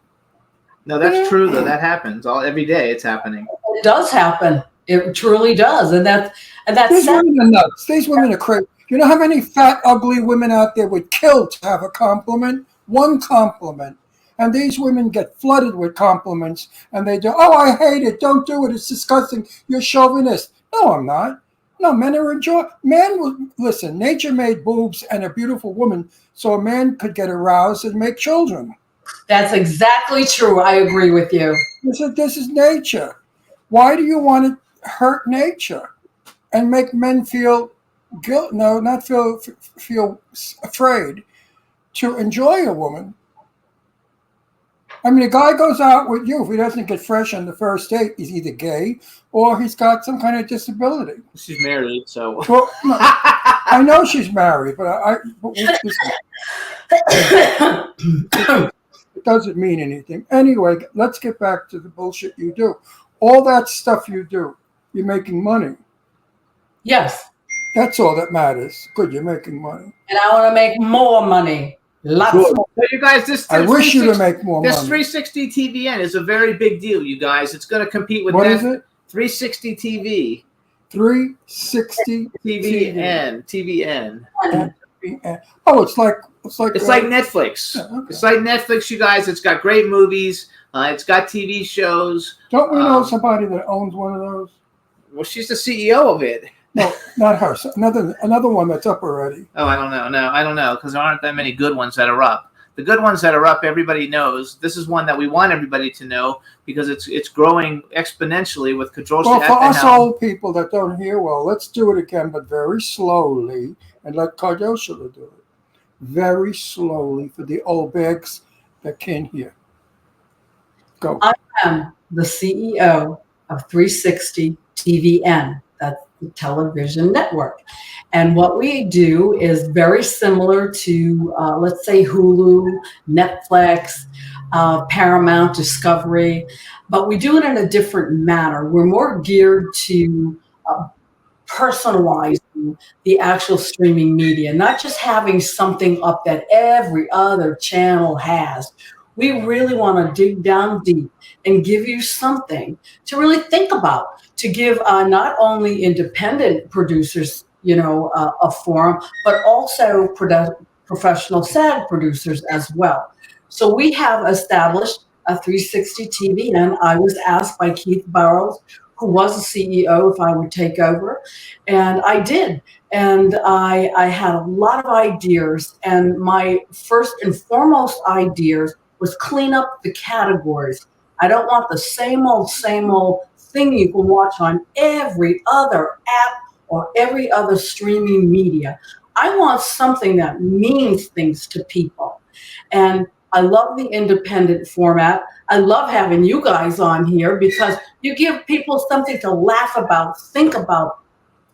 No, that's true, though. That happens every day. It's happening. It does happen. It truly does. And that's These women are nuts. These women are crazy. You know how many fat, ugly women out there would kill to have a compliment? One compliment. And these women get flooded with compliments, and they do, oh, I hate it. Don't do it. It's disgusting. You're chauvinist. No, I'm not. No, men are enjoying. Listen, nature made boobs and a beautiful woman so a man could get aroused and make children. That's exactly true. I agree with you. This is nature. Why do you want to hurt nature and make men feel guilt? No, not feel afraid to enjoy a woman. I mean, a guy goes out with you. If he doesn't get fresh on the first date, he's either gay or he's got some kind of disability. She's married, so. Well, no, I know she's married, but it doesn't mean anything. Anyway, let's get back to the bullshit you do. All that stuff you do, you're making money. Yes. That's all that matters. Good, you're making money. And I want to make more money. Lots Good. more. So you guys, this I wish you to 360 make more this money. 360 TVN is a very big deal, you guys. It's going to compete with What is it? 360 TV. 360 TVN. TVN. Oh, it's like Netflix. Yeah, okay. It's like Netflix, you guys. It's got great movies. It's got TV shows. Don't we know somebody that owns one of those? Well, she's the CEO of it. No, not her. Another one that's up already. Oh, I don't know. No, I don't know, because there aren't that many good ones that are up. The good ones that are up, everybody knows. This is one that we want everybody to know because it's growing exponentially with Kadrolsha. Well, for us old people that don't hear well, let's do it again, but very slowly, and let Kadrolsha do it. Very slowly for the old bags that can't hear. Go. I am the CEO of 360 TVN. That's the television network. And what we do is very similar to, let's say, Hulu, Netflix, Paramount, Discovery, but we do it in a different manner. We're more geared to personalizing the actual streaming media, not just having something up that every other channel has. We really want to dig down deep and give you something to really think about, to give not only independent producers, a forum, but also professional SAG producers as well. So we have established a 360 TV, and I was asked by Keith Burrows, who was the CEO, if I would take over, and I did. And I had a lot of ideas, and my first and foremost ideas was clean up the categories. I don't want the same old thing you can watch on every other app or every other streaming media. I want something that means things to people. And I love the independent format. I love having you guys on here because you give people something to laugh about, think about,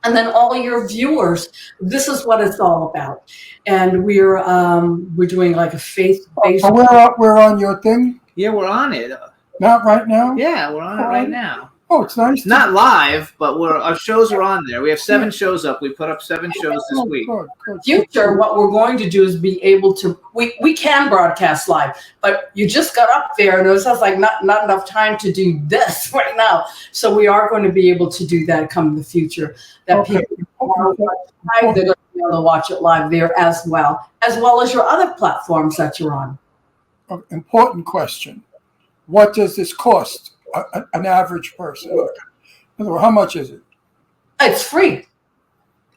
and then all your viewers, this is what it's all about. And we're doing like a faith-based. Oh, we're on your thing? Yeah, we're on it. Not right now? Yeah, we're on it right now. Oh, it's nice. Not live, but our shows are on there. We have 7 shows up. We put up 7 shows this week. In the future, what we're going to do is be able to, we can broadcast live, but you just got up there and it sounds like not enough time to do this right now. So we are going to be able to do that come in the future. That people are live, they're going to be able to watch it live there as well as your other platforms that you're on. Important question. What does this cost an average person? How much is it? It's free.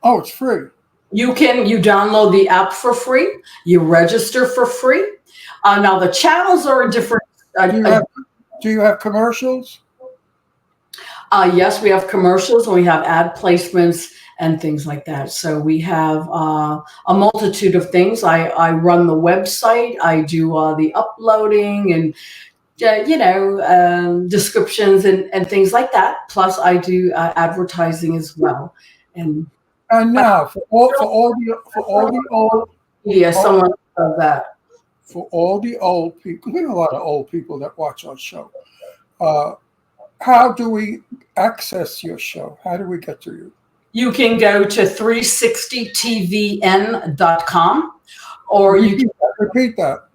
Oh, it's free. You download the app for free. You register for free. Now the channels are different. Do you have commercials? Yes, we have commercials and we have ad placements and things like that. So we have a multitude of things. I run the website. I do the uploading and descriptions and things like that. Plus, I do advertising as well. And now for all the old someone does that. For all the old people, we have a lot of old people that watch our show. How do we access your show? How do we get to you? You can go to 360tvn.com, or you can repeat that.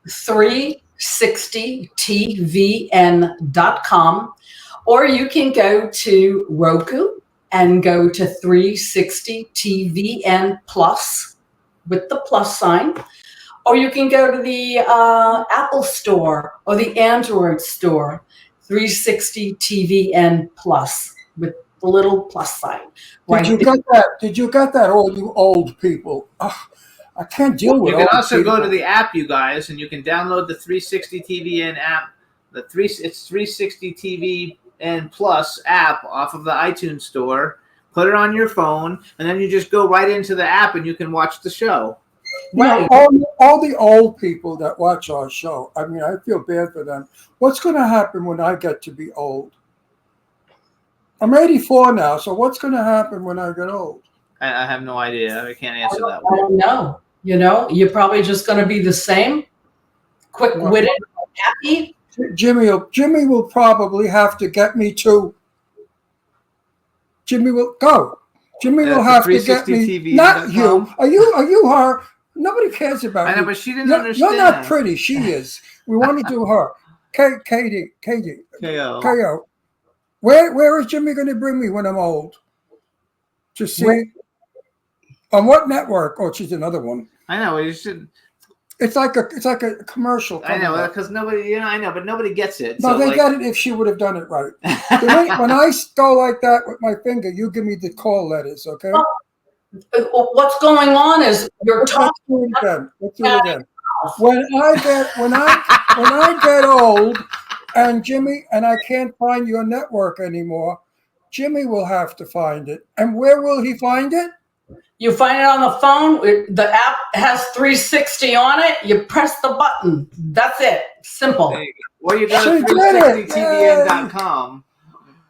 360tvn.com, or you can go to Roku and go to 360 TVN Plus with the plus sign, or you can go to the Apple Store or the Android Store, 360 TVN Plus with the little plus sign. Did you get that? Did you get that, all you old people? I can't deal with it. You can also go to the app, you guys, and you can download the 360 TVN app. It's 360 TVN Plus app off of the iTunes store. Put it on your phone, and then you just go right into the app, and you can watch the show. Right. All the old people that watch our show, I mean, I feel bad for them. What's going to happen when I get to be old? I'm 84 now, so what's going to happen when I get old? I have no idea. I can't answer that one. I don't know. You're probably just going to be the same, quick-witted, happy. Jimmy will probably have to get me to. Jimmy will go. Jimmy will have to get me. Not you. Are you her? Nobody cares about you. I know, but she didn't understand. You're not pretty. She is. We want to do her. Katie. KO. Where is Jimmy going to bring me when I'm old? To see? On what network? Oh, she's another one. I know. You should. It's like a commercial. I know, because nobody, I know, but nobody gets it. No, they get it if she would have done it right. When I go like that with my finger, you give me the call letters, okay? What's going on is you're talking. Let's do it again. When I get old, and Jimmy and I can't find your network anymore, Jimmy will have to find it. And where will he find it? You find it on the phone. The app has 360 on it. You press the button. That's it. Simple. Or you go to 360tvn.com.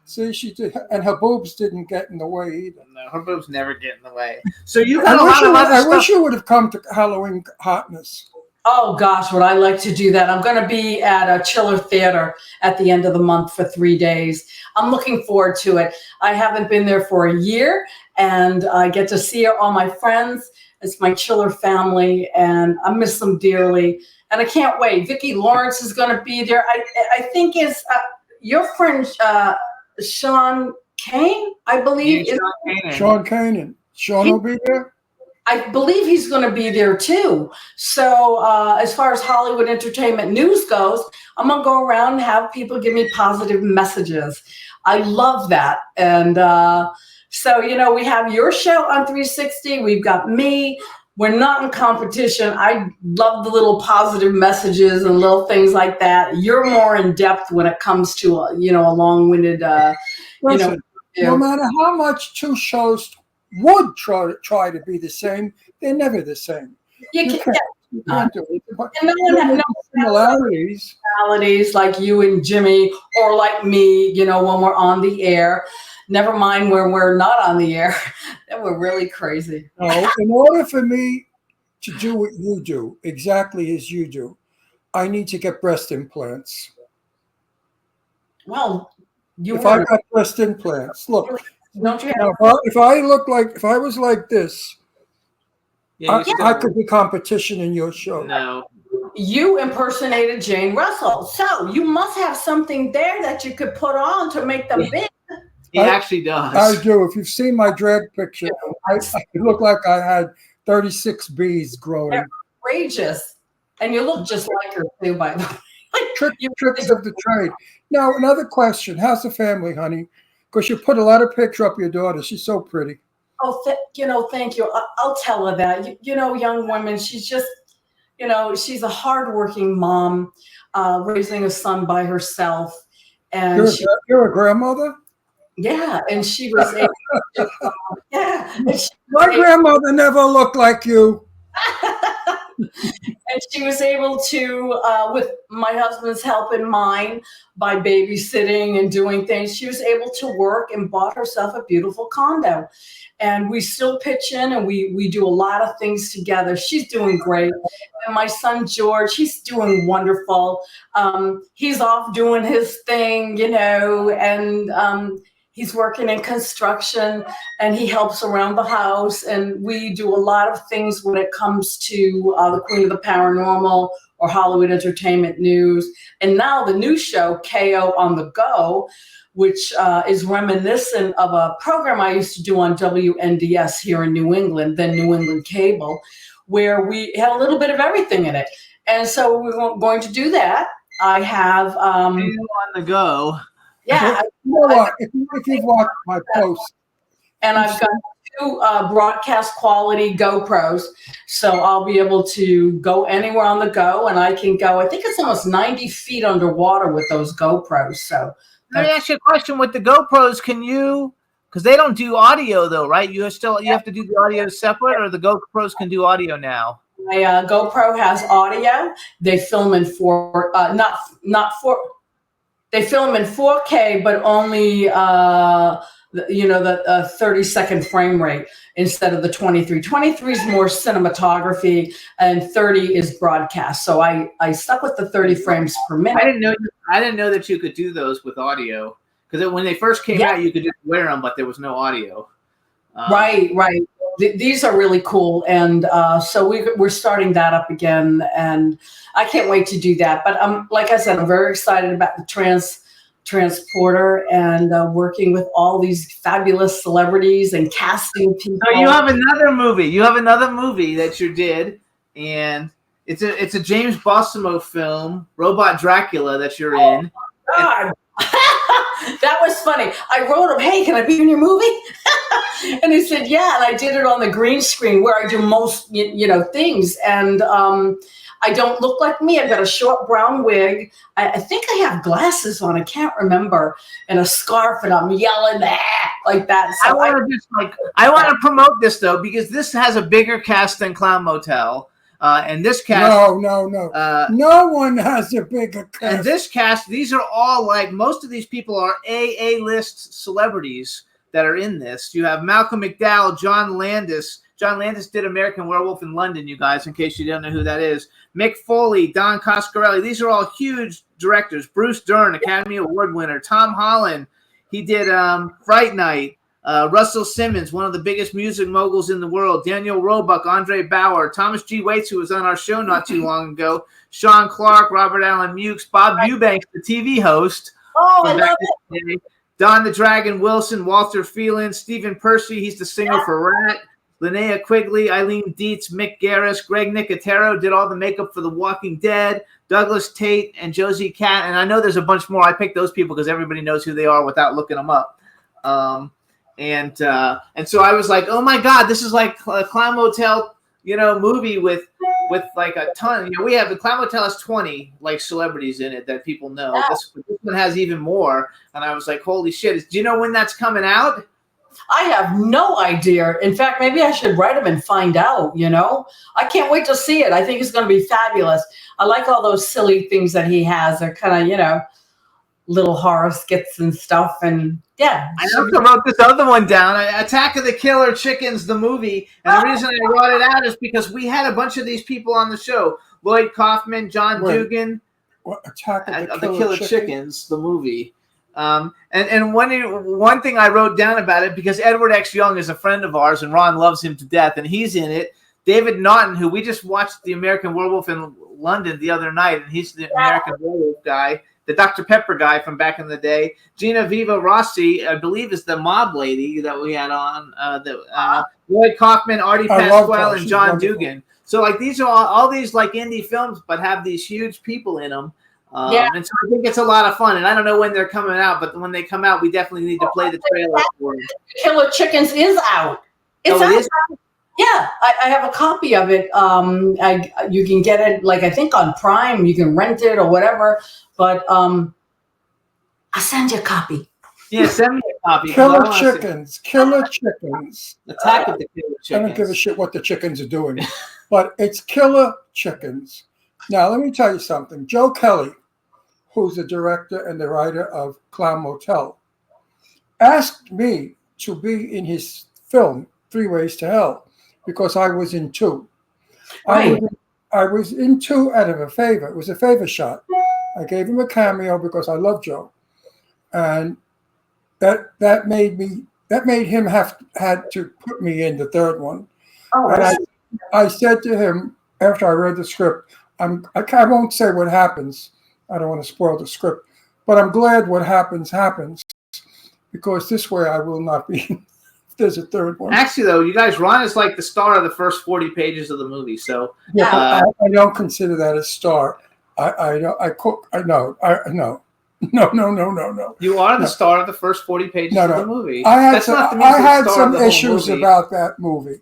See, she did, and her boobs didn't get in the way either. No, her boobs never get in the way. So you got a lot of other stuff. I wish you would have come to Halloween Hotness. Oh, gosh, would I like to do that. I'm going to be at a Chiller Theater at the end of the month for 3 days. I'm looking forward to it. I haven't been there for a year, and I get to see all my friends. It's my Chiller family, and I miss them dearly. And I can't wait. Vicki Lawrence is going to be there. I think is your friend Sean Kane, I believe. Sean Kane. Sean will be there? I believe he's going to be there too. So as far as Hollywood entertainment news goes, I'm going to go around and have people give me positive messages. I love that. And so, we have your show on 360. We've got me. We're not in competition. I love the little positive messages and little things like that. You're more in depth when it comes to, a long-winded, Listen, no matter how much two shows would try to be the same, they're never the same. You can't do it. But no similarities. Similarities like you and Jimmy, or like me, when we're on the air. Never mind when we're not on the air. Then we're really crazy. No, in order for me to do what you do, exactly as you do, I need to get breast implants. Well, if I got breast implants, look. Don't you have if I was like this, I could be competition in your show. No. You impersonated Jane Russell, so you must have something there that you could put on to make them big. He actually does. I do. If you've seen my drag picture, I look like I had 36 bees growing. They're outrageous. And you look just like her too, by the way. Tricks of the trade. Now, another question. How's the family, honey? Because you put a lot of picture up your daughter. She's so pretty. Oh, thank you. I'll tell her that. Young women, she's just, she's a hardworking mom, raising a son by herself. And you're a grandmother? Yeah, and she was able to, My grandmother never looked like you. And she was able to, with my husband's help and mine, by babysitting and doing things, she was able to work and bought herself a beautiful condo. And we still pitch in, and we do a lot of things together. She's doing great. And my son, George, he's doing wonderful. He's off doing his thing, and he's working in construction, and he helps around the house. And we do a lot of things when it comes to the Queen of the Paranormal or Hollywood entertainment news. And now the new show, KO on the Go, which is reminiscent of a program I used to do on WNDS here in New England, then New England Cable, where we had a little bit of everything in it. And so we're going to do that. I have... on the Go. Yeah. You know what? If you've watched my post. And I've got 2 broadcast quality GoPros. So I'll be able to go anywhere on the go, and I can go, I think it's almost 90 feet underwater with those GoPros. So let me ask you a question. With the GoPros, can you, because they don't do audio though, right? You have to do the audio separate, or the GoPros can do audio now? My GoPro has audio. They film in They film in 4K, but only the 30-second frame rate instead of the 23. 23 is more cinematography, and 30 is broadcast. So I stuck with the 30 frames per minute. I didn't know that you could do those with audio, because when they first came out, you could just wear them, but there was no audio. Right, right. These are really cool, and so we're starting that up again, and I can't wait to do that. But like I said, I'm very excited about the transporter and working with all these fabulous celebrities and casting people. So you have another movie. You have another movie that you did, and it's a James Balsamo film, Robot Dracula, that you're in. God. That was funny. I wrote him, "Hey, can I be in your movie?" And he said, "Yeah." And I did it on the green screen where I do most, things. And I don't look like me. I've got a short brown wig. I think I have glasses on. I can't remember, and a scarf, and I'm yelling like that. So I want to promote this though because this has a bigger cast than Clown Motel. And this cast, no one has a bigger cast. And this cast, these are all like most of these people are A-list celebrities that are in this. You have Malcolm McDowell, John Landis. John Landis did American Werewolf in London, you guys, in case you don't know who that is. Mick Foley, Don Coscarelli. These are all huge directors. Bruce Dern, Academy Award winner. Tom Holland, he did Fright Night. Russell Simmons, one of the biggest music moguls in the world. Daniel Roebuck, Andre Bauer, Thomas G. Waits, who was on our show not too long ago. Sean Clark, Robert Allen Mukes, Bob Eubanks, the TV host. Oh, I love it. Don the Dragon Wilson, Walter Phelan, Stephen Percy, he's the singer for Rat. Linnea Quigley, Eileen Dietz, Mick Garris, Greg Nicotero did all the makeup for The Walking Dead. Douglas Tate and Josie Cat. And I know there's a bunch more. I picked those people because everybody knows who they are without looking them up. And so I was like, oh my God, this is like a Clown Motel, movie with like a ton. We have the Clown Motel has 20 like celebrities in it that people know. Yeah. This one has even more. And I was like, holy shit! Do you know when that's coming out? I have no idea. In fact, maybe I should write him and find out, I can't wait to see it. I think it's going to be fabulous. I like all those silly things that he has. They're kind of, little horror skits and stuff. And yeah. I also wrote this other one down, Attack of the Killer Chickens, the movie. And the reason I brought it out is because we had a bunch of these people on the show. Lloyd Kaufman, John Dugan. Attack of the Killer Chickens, the movie. And one thing I wrote down about it, because Edward X. Young is a friend of ours and Ron loves him to death, and he's in it. David Naughton, who we just watched the American Werewolf in London the other night, and he's the American Werewolf guy, the Dr. Pepper guy from back in the day. Gina Viva Rossi, I believe, is the mob lady that we had on. Lloyd Kaufman, Artie Pasquale, and John Dugan. So like these are all these like indie films, but have these huge people in them. And so I think it's a lot of fun, and I don't know when they're coming out, but when they come out, we definitely need to play the trailer for them. Killer Chickens is out. It's out. Yeah, I have a copy of it. You can get it, like I think on Prime. You can rent it or whatever. But I'll send you a copy. Yeah, send me a copy. Killer Chickens. Attack of the Killer Chickens. I don't give a shit what the chickens are doing, but it's Killer Chickens. Now, let me tell you something. Joe Kelly, who's the director and the writer of Clown Motel, asked me to be in his film, 3 Ways to Hell, because I was in 2. Right. I was in 2 out of a favor. It was a favor shot. I gave him a cameo because I love Joe. And that made him had to put me in the 3rd one. Oh, and I said to him after I read the script, I won't say what happens. I don't want to spoil the script, but I'm glad what happens, because this way I will not be. There's a 3rd one. Actually, though, you guys, Ron is like the star of the first 40 pages of the movie. So yeah, I don't consider that a star. No. You are the star of the first 40 pages of the movie. I had some issues about that movie.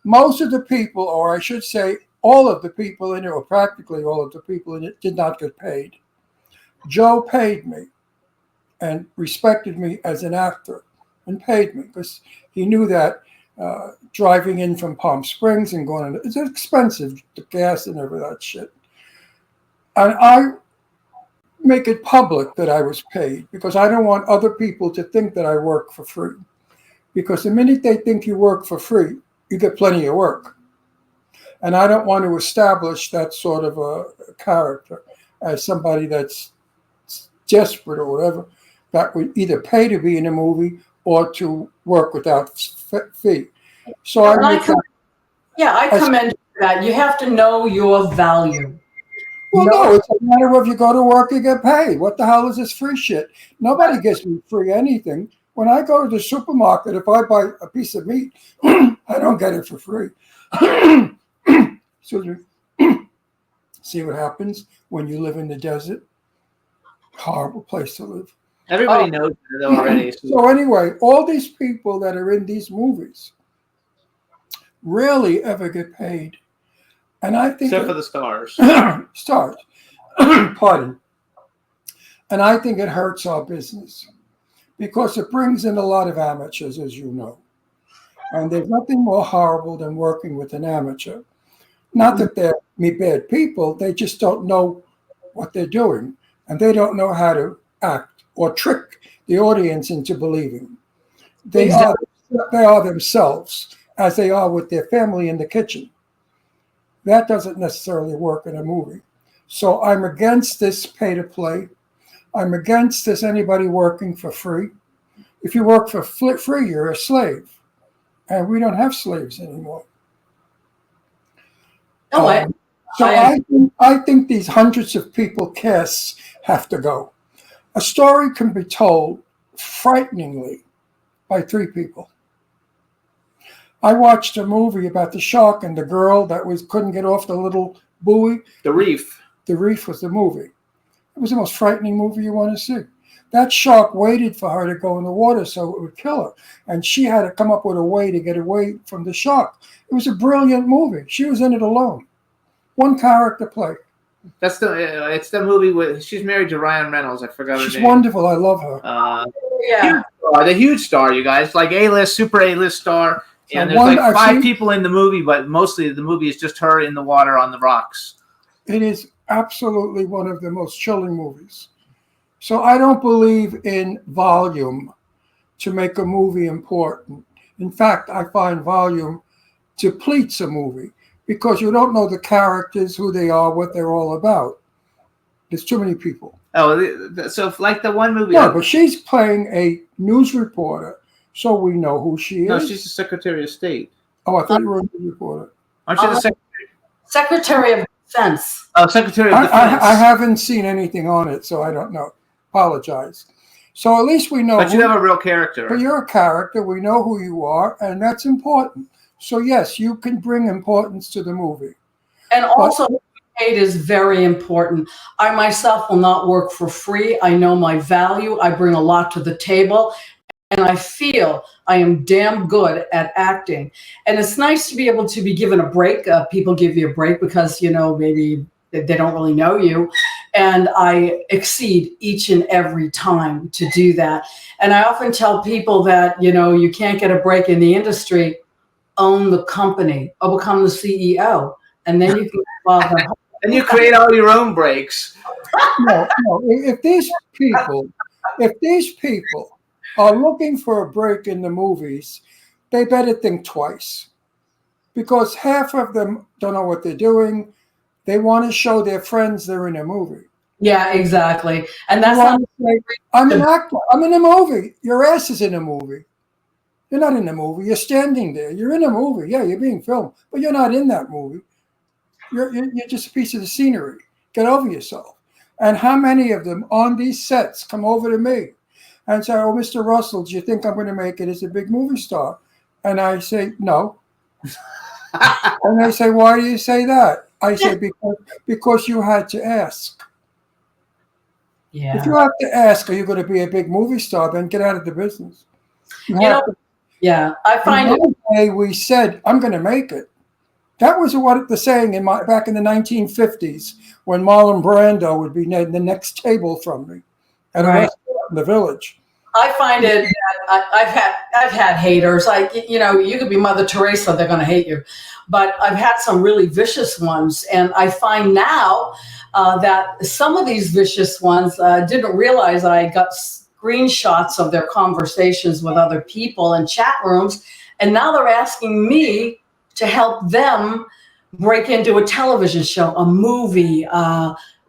Most of the people, or I should say, all of the people in it, or practically all of the people in it, did not get paid. Joe paid me and respected me as an actor and paid me because he knew that driving in from Palm Springs and going, it's expensive, the gas and every that shit. And I make it public that I was paid because I don't want other people to think that I work for free. Because the minute they think you work for free, you get plenty of work. And I don't want to establish that sort of a character as somebody that's desperate or whatever, that would either pay to be in a movie or to work without fee. So I make that. I commend that. You have to know your value. Well, no, it's a matter of you go to work, you get paid. What the hell is this free shit? Nobody gives me free anything. When I go to the supermarket, if I buy a piece of meat, I don't get it for free. Excuse me. See what happens when you live in the desert? Horrible place to live. Everybody knows that already. So anyway, all these people that are in these movies rarely ever get paid. And I think except for the stars. Stars. Pardon. And I think it hurts our business because it brings in a lot of amateurs, as you know. And there's nothing more horrible than working with an amateur. Not that they're bad people, they just don't know what they're doing. And they don't know how to act or trick the audience into believing. They are themselves, as they are with their family in the kitchen. That doesn't necessarily work in a movie. So I'm against this pay to play. I'm against this anybody working for free. If you work for free, you're a slave. And we don't have slaves anymore. No, I think these hundreds of people casts have to go. A story can be told frighteningly by 3 people. I watched a movie about the shark and the girl that couldn't get off the little buoy. The Reef. The Reef was the movie. It was the most frightening movie you want to see. That shark waited for her to go in the water so it would kill her. And she had to come up with a way to get away from the shark. It was a brilliant movie. She was in it alone. One character play. It's the movie with, she's married to Ryan Reynolds. I forgot her name. She's wonderful. I love her. The huge star, you guys. Like A-list, super A-list star. And there's like 5 people in the movie, but mostly the movie is just her in the water on the rocks. It is absolutely one of the most chilling movies. So I don't believe in volume to make a movie important. In fact, I find volume depletes a movie because you don't know the characters, who they are, what they're all about. There's too many people. Oh, so like the one movie. No, but she's playing a news reporter, so we know who she is. No, she's the Secretary of State. Oh, I thought you were a news reporter. Aren't you the Secretary? Secretary of Defense. Oh, Secretary of Defense. I haven't seen anything on it, so I don't know. Apologize. So at least we know. But you have a real character. But you're a character. We know who you are, and that's important. So yes, you can bring importance to the movie. And also, paid is very important. I myself will not work for free. I know my value. I bring a lot to the table. And I feel I am damn good at acting. And it's nice to be able to be given a break. People give you a break because, maybe they don't really know you. And I exceed each and every time to do that. And I often tell people that, you can't get a break in the industry. Own the company or become the CEO. And then you can involve them. And you create all your own breaks. No. If these people are looking for a break in the movies, they better think twice. Because half of them don't know what they're doing. They want to show their friends they're in a movie. Yeah, exactly. And that's not I'm an actor. I'm in a movie. Your ass is in a movie. You're not in the movie. You're standing there. You're in a movie. Yeah, you're being filmed, but you're not in that movie. You're just a piece of the scenery. Get over yourself. And how many of them on these sets come over to me and say, "Oh, Mr. Russell, do you think I'm going to make it as a big movie star?" And I say, "No." And they say, "Why do you say that?" I say, because you had to ask. Yeah. If you have to ask, are you going to be a big movie star? Then get out of the business. Yeah, I find it. The day we said, "I'm going to make it." That was what the saying back in the 1950s when Marlon Brando would be the next table from me at a restaurant in the Village. I find it that I've had haters. Like, you could be Mother Teresa, they're going to hate you. But I've had some really vicious ones. And I find now that some of these vicious ones didn't realize I got screenshots of their conversations with other people in chat rooms. And now they're asking me to help them break into a television show, a movie,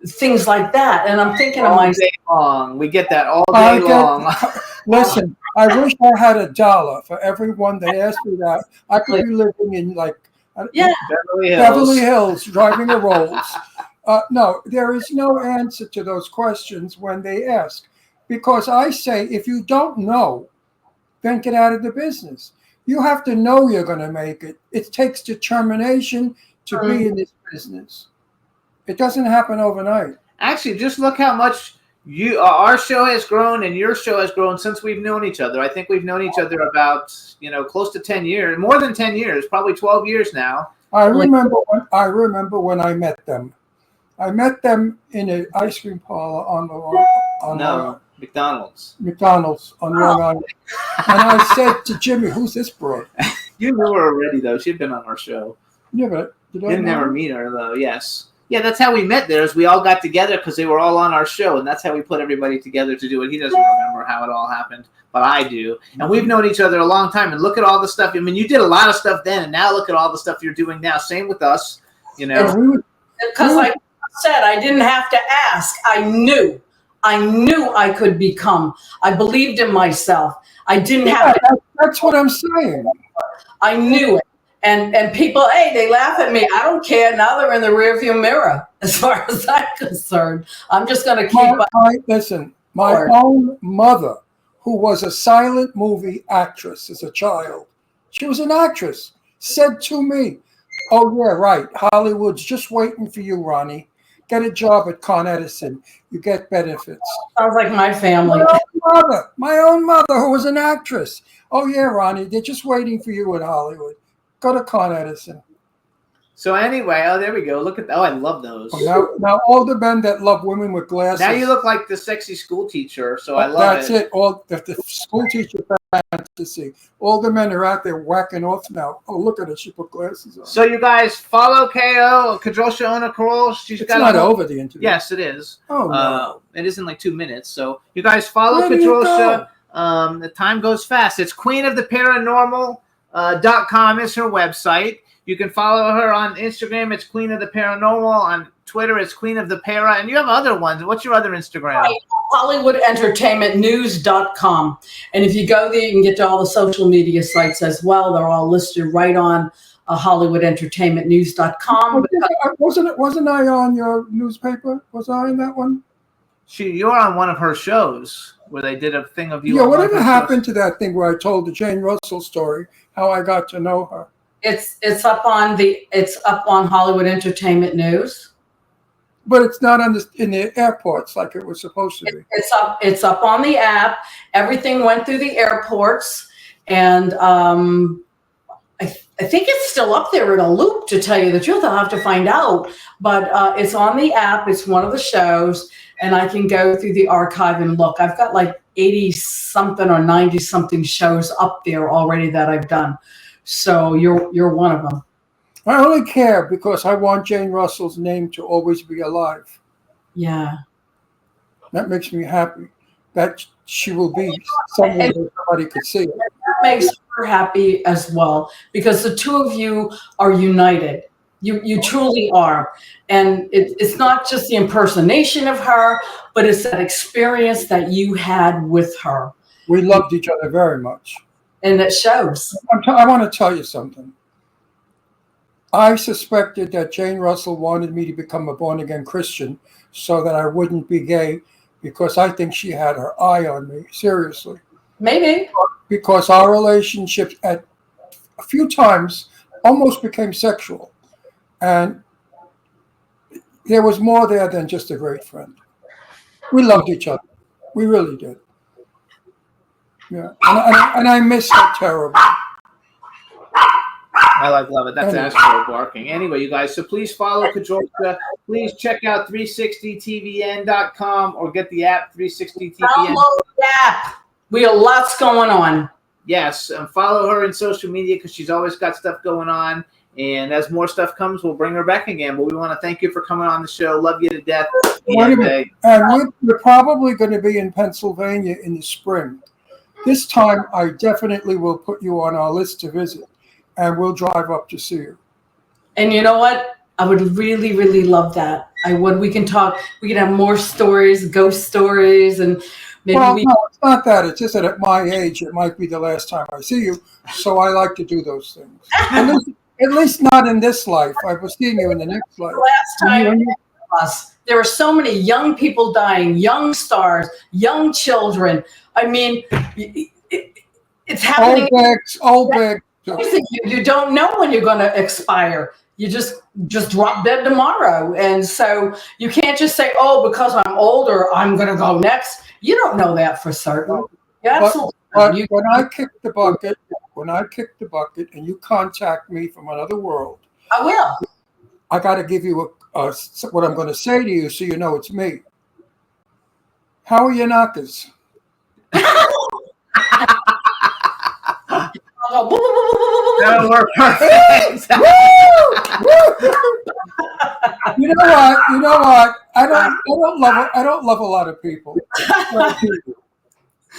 things like that. And I'm thinking all day long. We get that all day long. Listen, I wish I had $1 for everyone that asked me that. I could be living in Beverly Hills, driving a Rolls. No, there is no answer to those questions when they ask. Because I say, if you don't know, then get out of the business. You have to know you're going to make it. It takes determination to be in this business. It doesn't happen overnight. Actually, just look how much our show has grown and your show has grown since we've known each other. I think we've known each other about, close to 10 years, more than 10 years, probably 12 years now. I remember when I met them. I met them in an ice cream parlor on McDonald's on Long Island. And I said to Jimmy, "Who's this broad?" You knew her already, though. She'd been on our show. Yeah, but didn't never meet her, though. Yes. Yeah, that's how we met there. Is we all got together because they were all on our show, and that's how we put everybody together to do it. He doesn't remember how it all happened, but I do. And we've known each other a long time. And look at all the stuff. I mean, you did a lot of stuff then, and now look at all the stuff you're doing now. Same with us, Because like I said, I didn't have to ask. I knew I could become. I believed in myself. I didn't have to. That's what I'm saying. I knew it. And people, hey, they laugh at me. I don't care. Now they're in the rearview mirror, as far as I'm concerned. I'm just going to keep. My own mother, who was a silent movie actress as a child, she was an actress, said to me, "Oh, yeah, right. Hollywood's just waiting for you, Ronnie. Get a job at Con Edison. You get benefits." Sounds like my family. My own mother, who was an actress. "Oh, yeah, Ronnie, they're just waiting for you in Hollywood. Go to Con Edison." So anyway, there we go. Look at I love those. Now all the men that love women with glasses. Now you look like the sexy school teacher, so I love it. That's it. All the school teacher fantasy. All the men are out there whacking off now. Oh, look at her. She put glasses on. So you guys follow KO, Kadrolsha Ona Carole. It's not over the interview. Yes, it is. Oh, no. It is in like 2 minutes. So you guys follow Kadrolsha. The time goes fast. It's Queen of the Paranormal. .com is her website. You can follow her on Instagram. It's Queen of the Paranormal. On Twitter, it's Queen of the Para. And you have other ones. What's your other Instagram? Right. HollywoodEntertainmentNews.com. And if you go there, you can get to all the social media sites as well. They're all listed right on HollywoodEntertainmentNews.com. Wasn't I on your newspaper? Was I in that one? You're on one of her shows where they did a thing of you. Yeah, whatever happened to that thing where I told the Jane Russell story, how I got to know her? It's up on Hollywood Entertainment News. But it's not in the airports like it was supposed to be. It's up on the app. Everything went through the airports, and I think it's still up there in a loop, to tell you the truth. I'll have to find out. But it's on the app. It's one of the shows, and I can go through the archive and look. I've got like 80-something or 90-something shows up there already that I've done. So you're one of them. I only care because I want Jane Russell's name to always be alive. Yeah. That makes me happy that she will be somewhere that somebody could see it. That makes her happy as well, because the two of you are united. You truly are. And it's not just the impersonation of her, but it's that experience that you had with her. We loved each other very much. And it shows. I want to tell you something. I suspected that Jane Russell wanted me to become a born-again Christian so that I wouldn't be gay, because I think she had her eye on me, seriously. Maybe. Because our relationship at a few times almost became sexual. And there was more there than just a great friend. We loved each other. We really did. Yeah. And I miss her terribly. I love it. That's Astro barking. Anyway, you guys, so please follow Kadrolsha. Please check out 360tvn.com or get the app 360tvn. Download the app. We have lots going on. Yes, and follow her in social media because she's always got stuff going on. And as more stuff comes, we'll bring her back again. But we want to thank you for coming on the show. Love you to death. Wait a minute. And we're probably going to be in Pennsylvania in the spring. This time, I definitely will put you on our list to visit. And we'll drive up to see you. And you know what? I would really, really love that. I would. We can talk. We can have more stories, ghost stories, and Maybe Well, no, it's not that. It's just that at my age, it might be the last time I see you. So I like to do those things. At least not in this life. I was seeing you in the next life. last time us. There are so many young people dying, young stars, young children. I mean, it's happening. Old bags. You don't know when you're going to expire. You just drop dead tomorrow. And so you can't just say, oh, because I'm older, I'm going to go next. You don't know that for certain. But when I kick the bucket and you contact me from another world, I will. I got to give you what I'm going to say to you so you know it's me. How are your knockers? That'll work perfect. You know what? I don't love a lot of people.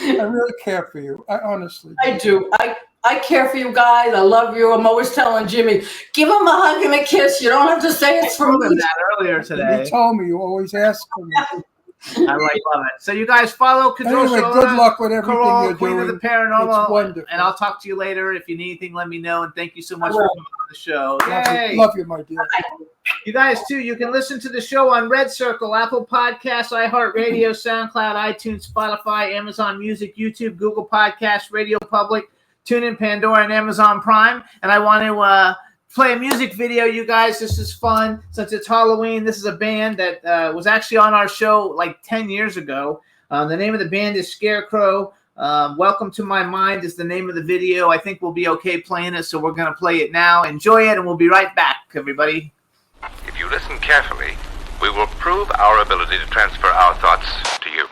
I really care for you. I honestly do. I do. I care for you guys. I love you. I'm always telling Jimmy, give him a hug and a kiss. You don't have to say it's from me. That earlier today. You told me you always ask for me. I love it. So you guys follow Kadrolsha Anyway, good luck with everything Carole, you're Queen doing. of the Paranormal. It's wonderful. And I'll talk to you later. If you need anything, let me know. And thank you so much for coming on the show. Love you, my dear. You guys, too, you can listen to the show on Red Circle, Apple Podcasts, iHeartRadio, SoundCloud, iTunes, Spotify, Amazon Music, YouTube, Google Podcasts, Radio Public, TuneIn, Pandora, and Amazon Prime. And I want to play a music video, you guys. This is fun. Since it's Halloween, this is a band that was actually on our show like 10 years ago. The name of the band is Scarecrow. Welcome to My Mind is the name of the video. I think we'll be okay playing it, so we're going to play it now. Enjoy it, and we'll be right back, everybody. If you listen carefully, we will prove our ability to transfer our thoughts to you.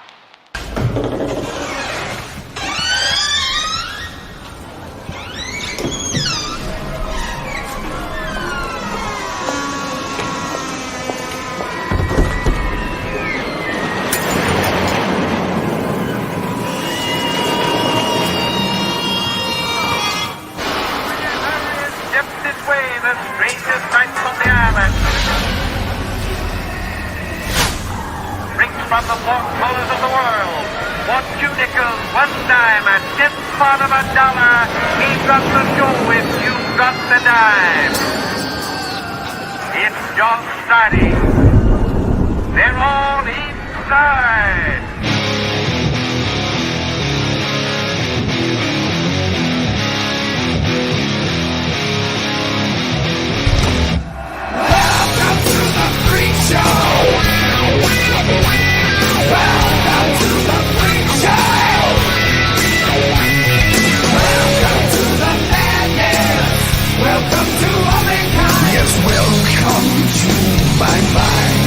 From the four corners of the world, for 2 nickels, 1 dime, and 10th part of $1, he drops the show if you drop the dime. It's John Stardy. They're all inside. Welcome to the Freak Show. Welcome to the Freak Show. Welcome to the madness. Welcome to Omega. Yes, welcome to my mind.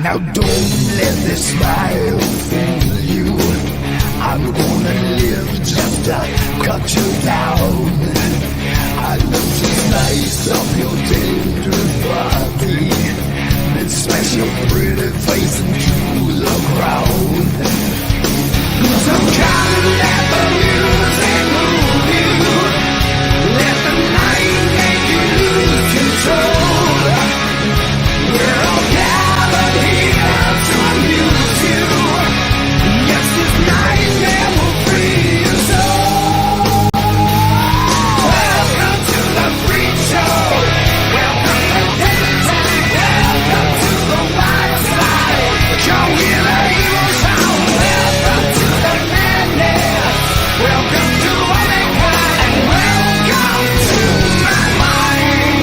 Now don't let this smile fool you. I'm gonna live just to cut you down. I look just nice of your tender body. Then smash your pretty face into the ground. So come let the music move you. Let the night make you lose control. We're all gathered here to amuse you. Yes, this nightmare will free your soul. Welcome to the Freak Show. Welcome to daytime. Welcome to the wild side. Show me the evil sound. Welcome to the madness. Welcome to Omega. And welcome to my mind.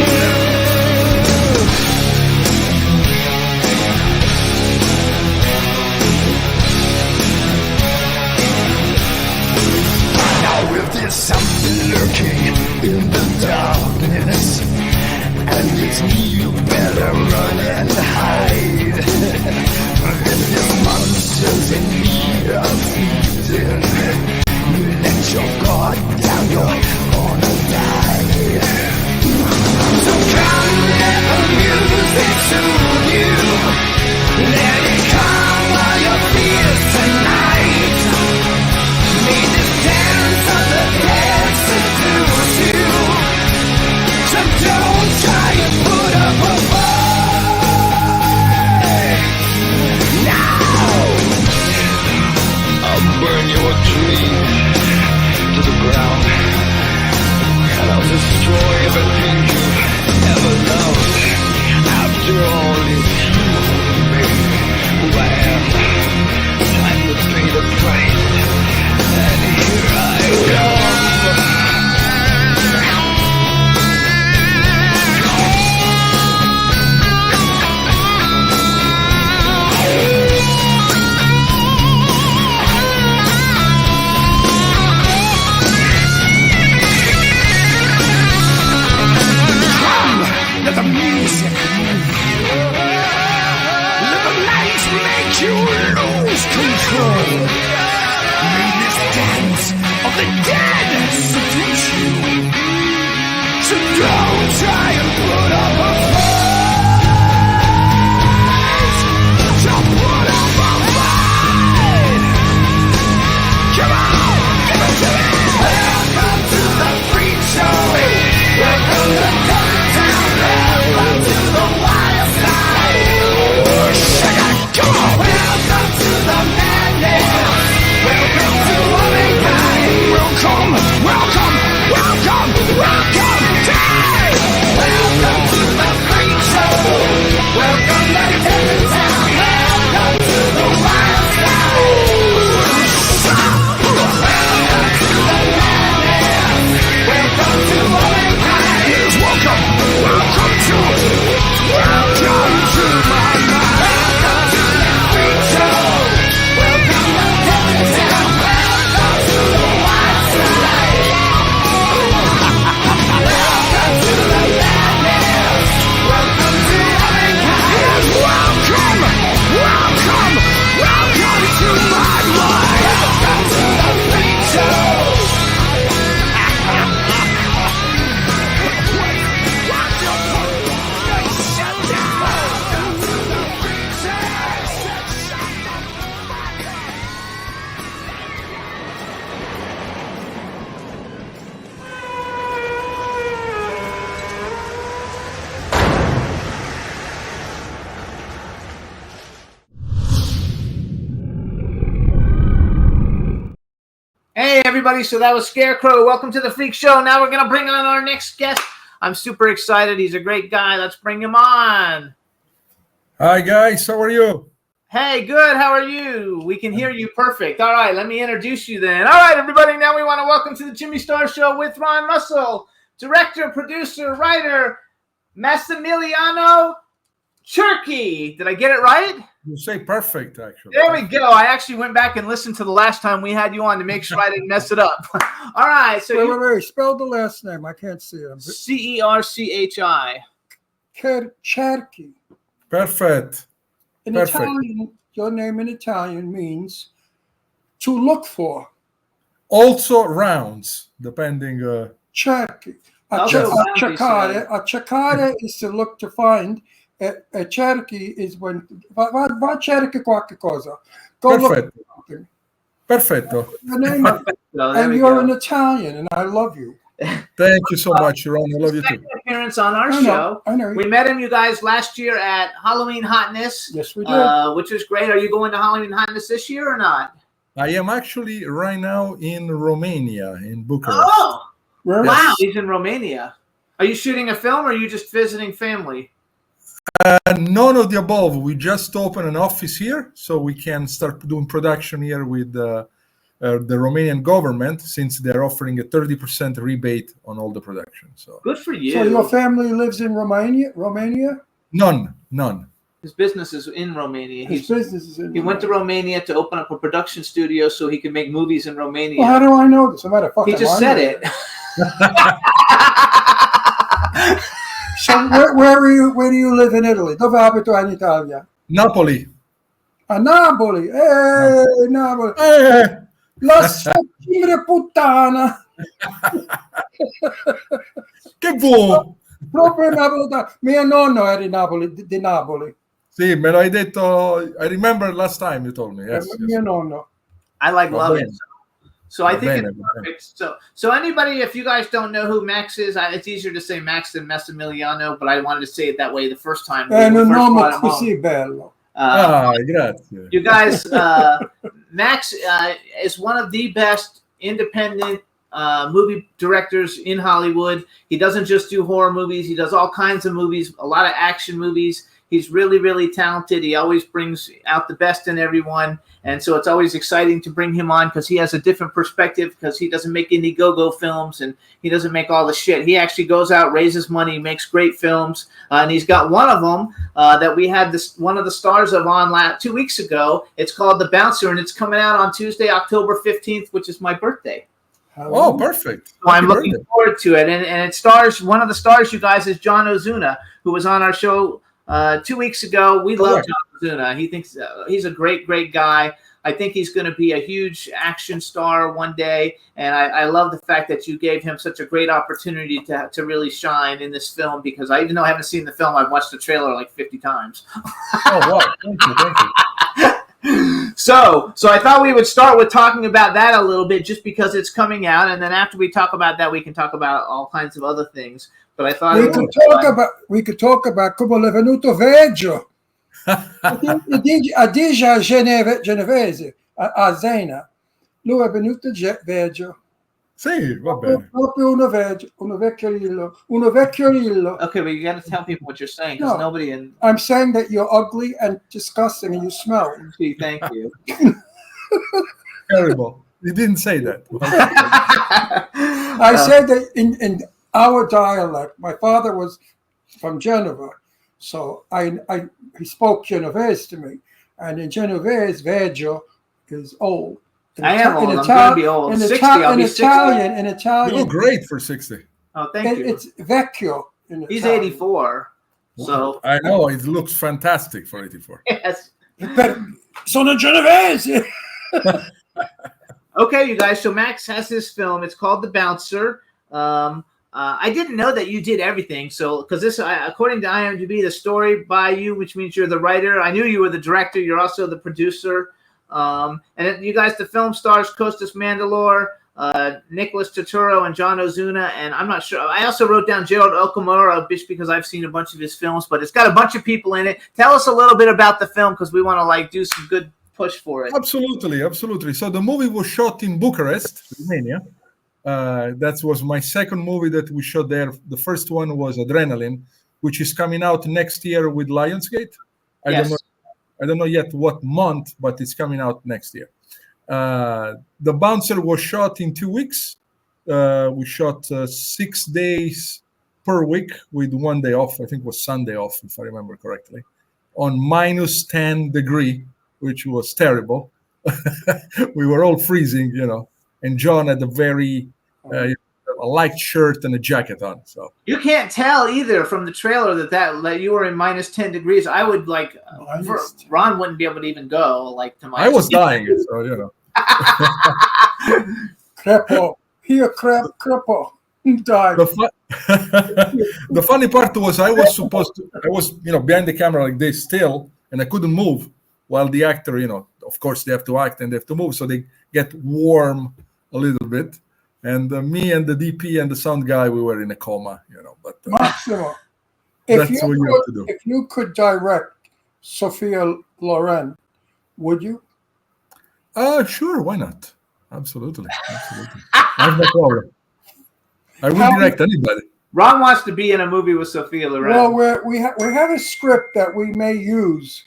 Now if there's something lurking in the darkness, and it's me, you better run and hide. If there's monsters in need of feeding, you let your guard down, you're gonna die. So come let the music soothe you. Let it calm all your fears tonight. May the dance of the dead seduce destroy everything you ever loved. After all, it's you, baby, who I am. Time to pay the price, and here I come. Let the music move you. Let the lights make you lose control. May this dance of the dead seduce you. So don't try and put up a fight. So put up a fight. Come on, give it to me. Welcome to the freak show. Welcome to welcome to the wild side. Shake it, come on. Welcome to the madness. Welcome to womankind. Welcome, welcome, welcome, welcome. Hey! Welcome to the freak show. Welcome to town. Welcome to the wild side. Welcome to the madness. Welcome to womankind. Yes, welcome. Welcome to my mind. Welcome to the freak show. Welcome to town. Welcome to the wild side. Welcome to the madness. Welcome to womankind. Yes, welcome, welcome, welcome to my mind. Welcome to the freak show. Hey, everybody. So that was Scarecrow. Welcome to the Freak Show. Now we're going to bring on our next guest. I'm super excited. He's a great guy. Let's bring him on. Hi, guys. How are you? Hey, good. How are you? We can hear you perfect. All right, let me introduce you then. All right, everybody. Now we want to welcome to the Jimmy Star Show with Ron Russell, director, producer, writer, Massimiliano Cerchi. Did I get it right? You say perfect, actually. There we go. I actually went back and listened to the last time we had you on to make sure I didn't mess it up. All right. So Wait. Spell the last name. I can't see it. Cerchi. Cerchi. Perfect. In Perfect. Italian, your name in Italian means to look for. Also rounds, depending. Cerchi. A Also rounds, cercare is to look to find. A cerchi is when va cerchi qualche cosa. Go look for something. Perfetto. The name of it. And you're an Italian, and I love you. Thank you so much, Ron. I love you too. Second appearance on our show. I know. We met him, you guys, last year at Halloween Hotness. Yes, we did. Which was great. Are you going to Halloween Hotness this year or not? I am actually right now in Romania, in Bucharest. Oh, Where? wow. He's in Romania. Are you shooting a film or are you just visiting family? None of the above. We just opened an office here, so we can start doing production here with the Romanian government, since they're offering a 30% rebate on all the production. So good for you. So your family lives in Romania? None. His business is in Romania. His business is in Romania. He went to Romania to open up a production studio so he could make movies in Romania. Well, how do I know this? I'm not a fucking He just said it. So where do you live in Italy? Dove abito in Italia? Napoli. A Napoli. Napoli. La sacchire puttana. Che vuoi? Proprio napoletano. Mio nonno era di Napoli. Sì, me lo hai detto. I remember last time you told me. Yes. Mio nonno. I love it. So I think bene, it's perfect. So anybody, if you guys don't know who Max is, it's easier to say Max than Massimiliano, but I wanted to say it that way the first time. Un nome così bello. Grazie. You guys, Max is one of the best independent movie directors in Hollywood. He doesn't just do horror movies. He does all kinds of movies, a lot of action movies. He's really, really talented. He always brings out the best in everyone. And so it's always exciting to bring him on because he has a different perspective, because he doesn't make Indiegogo films and he doesn't make all the shit. He actually goes out, raises money, makes great films. And he's got one of them that we had one of the stars of on 2 weeks ago. It's called The Bouncer, and it's coming out on Tuesday, October 15th, which is my birthday. Oh, perfect. So I'm looking forward to it. And it stars, one of the stars, you guys, is John Ozuna, who was on our show 2 weeks ago. We love John Ozuna. He thinks he's a great, great guy. I think he's going to be a huge action star one day. And I love the fact that you gave him such a great opportunity to really shine in this film, because even though I haven't seen the film, I've watched the trailer like 50 times. Oh, wow. Thank you. Thank you. So I thought we would start with talking about that a little bit, just because it's coming out, and then after we talk about that, we can talk about all kinds of other things. But I thought we could talk about come è venuto Veggio. A Digia Genovese, a Zena. Lui è venuto Veggio. Sì, va bene. Proprio uno vecchiorillo. Okay, but you got to tell people what you're saying, because nobody in. I'm saying that you're ugly and disgusting and you smell. Gee, thank you. Terrible. You didn't say that. I said that in our dialect. My father was from Genova, so he spoke Genovese to me, and in Genovese, Veggio is old. I am old. I'm going to be old. 60. I'll be 60. In Italian, You look great for 60. Oh, thank you. It's vecchio. He's 84. So I know it looks fantastic for 84. Yes. Sono Genovese. Okay, you guys. So Max has this film. It's called The Bouncer. I didn't know that you did everything. So, because this, according to IMDb, the story by you, which means you're the writer. I knew you were the director. You're also the producer. And you guys, the film stars Costas Mandylor, Nicholas Turturro, and John Ozuna. And I'm not sure. I also wrote down Gerald Okamura just because I've seen a bunch of his films, but it's got a bunch of people in it. Tell us a little bit about the film, because we want to do some good push for it. Absolutely. So the movie was shot in Bucharest, Romania. That was my second movie that we shot there. The first one was Adrenaline, which is coming out next year with Lionsgate. I don't know yet what month, but it's coming out next year. The Bouncer was shot in 2 weeks. We shot 6 days per week with 1 day off. I think it was Sunday off, if I remember correctly, on minus 10 degree, which was terrible. We were all freezing, and John had a very a light shirt and a jacket on. So you can't tell either from the trailer that you were in minus 10 degrees. I would Ron wouldn't be able to even go to my. I was dying, so Crepo, here crepo, died. The funny part was I was behind the camera like this still, and I couldn't move while the actor, of course they have to act and they have to move, so they get warm a little bit. And me and the DP and the sound guy, we were in a coma, But Massimo, that's what you have to do. If you could direct Sophia Loren, would you? Sure, why not? Absolutely. I have no problem. I would direct anybody. Ron wants to be in a movie with Sophia Loren. Well, we have a script that we may use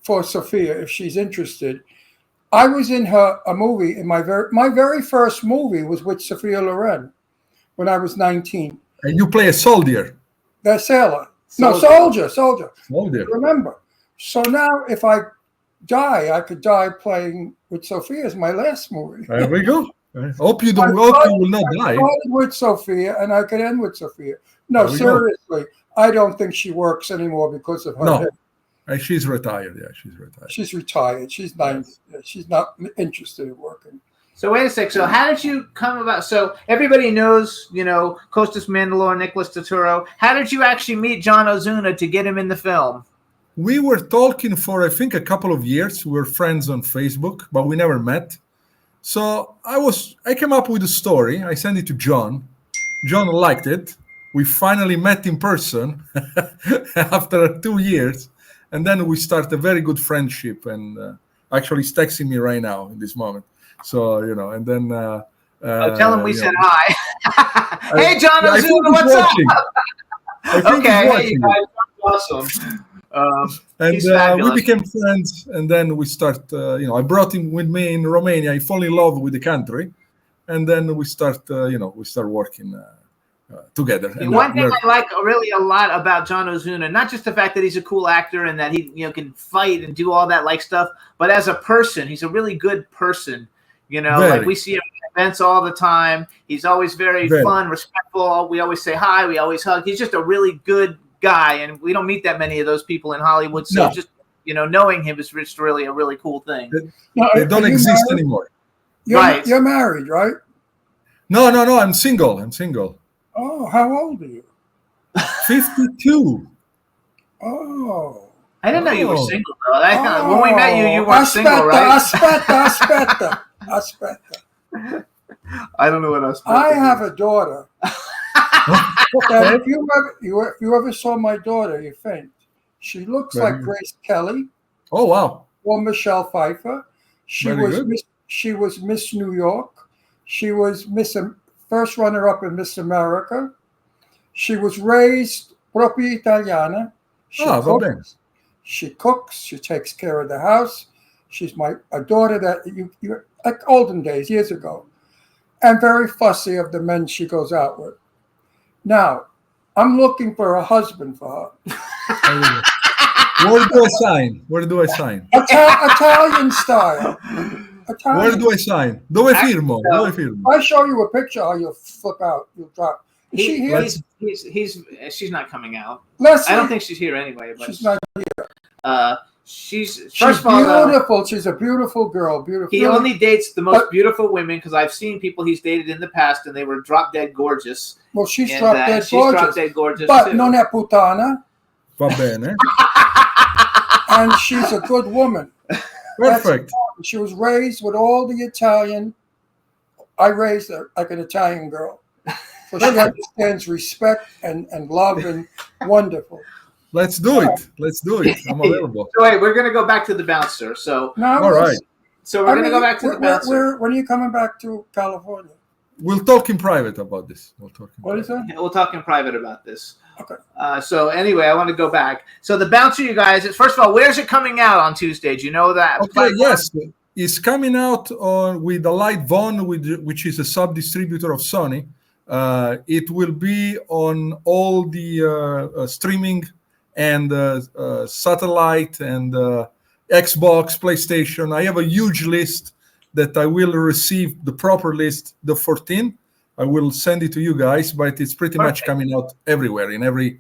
for Sophia if she's interested. I was in a movie. In my very first movie was with Sophia Loren when I was 19. And you play a soldier. The sailor. No, soldier. Soldier. Remember. So now, if I die, I could die playing with Sophia as my last movie. There we go. I hope you will not die. I started with Sophia, and I could end with Sophia. No, seriously, I don't think she works anymore because of her. No. She's retired. Yeah, she's retired. She's retired. She's 90. She's not interested in working. So wait a sec. So how did you come about? So everybody knows, Costas Mandylor, Nicholas Turturro. How did you actually meet John Ozuna to get him in the film? We were talking for, I think, a couple of years. We were friends on Facebook, but we never met. So I came up with a story. I sent it to John. John liked it. We finally met in person after 2 years. And then we start a very good friendship, and actually he's texting me right now in this moment. So, and then Tell him we said hi. Hey, John I think Ozuna, he's what's watching. up? I think Okay, he's hey, you watching. guys, awesome. And He's we fabulous. became friends, and then we start. I brought him with me in Romania. I fall in love with the country, and then we start. We start working together. And One thing I like really a lot about John Ozuna, not just the fact that he's a cool actor and that he can fight and do all that like stuff, but as a person, he's a really good person. Like we see him at events all the time. He's always very fun, respectful. We always say hi. We always hug. He's just a really good guy, and we don't meet that many of those people in Hollywood. So just knowing him is just really a really cool thing. They don't exist anymore. You're married, right? No. I'm single. Oh, how old are you? 52. Oh. I didn't know you were single, though. When we met you, you weren't single, right? Aspetta. I don't know what else. I have a daughter. If you ever saw my daughter, you faint. She looks like Grace Kelly. Oh, wow. Or Michelle Pfeiffer. She was Miss New York. She was first runner-up in Miss America. She was raised proprio Italiana. She cooks. She takes care of the house. She's a daughter that you like olden days, years ago, and very fussy of the men she goes out with. Now, I'm looking for a husband for her. Where do I sign? Italian style. Where do I sign? Dove firmo? I show you a picture, how you'll flip out. You'll drop. Is she here? She's not coming out. Leslie, I don't think she's here anyway. But she's not here. She's beautiful. She's a beautiful girl. Beautiful. He only dates the most beautiful women because I've seen people he's dated in the past and they were drop dead gorgeous. Well, she's drop dead gorgeous. But too. Non è puttana. Va bene. And she's a good woman. Perfect. She was raised with all the Italian. I raised her like an Italian girl. So she understands respect and love and wonderful. Let's do it. I'm available. So wait, we're going to go back to the bouncer. So all right. So we're going to go back to the bouncer. When are you coming back to California? We'll talk in private about this. What is that? We'll talk in private about this. Okay. So anyway, I want to go back. So the bouncer, you guys, first of all, where's it coming out on Tuesday? Do you know that? Okay, yes. It's coming out with the Light Von, which is a sub-distributor of Sony. It will be on all the streaming and satellite and Xbox, PlayStation. I have a huge list that I will receive, the proper list, the 14th. I will send it to you guys, but it's pretty much coming out everywhere, in every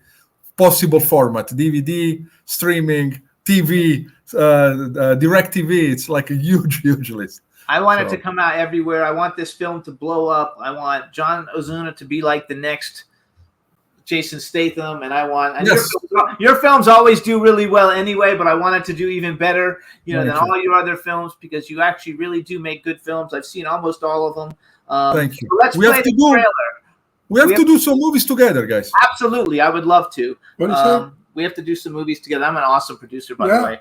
possible format, DVD, streaming, TV, direct TV. It's like a huge list. I want it to come out everywhere. I want this film to blow up. I want John Ozuna to be like the next Jason Statham, and your films always do really well anyway, but I want it to do even better, than all your other films, because you actually really do make good films. I've seen almost all of them. Thank you. So let's play the trailer. We have to do some movies together, guys. Absolutely, I would love to. What is that? We have to do some movies together. I'm an awesome producer, by the way.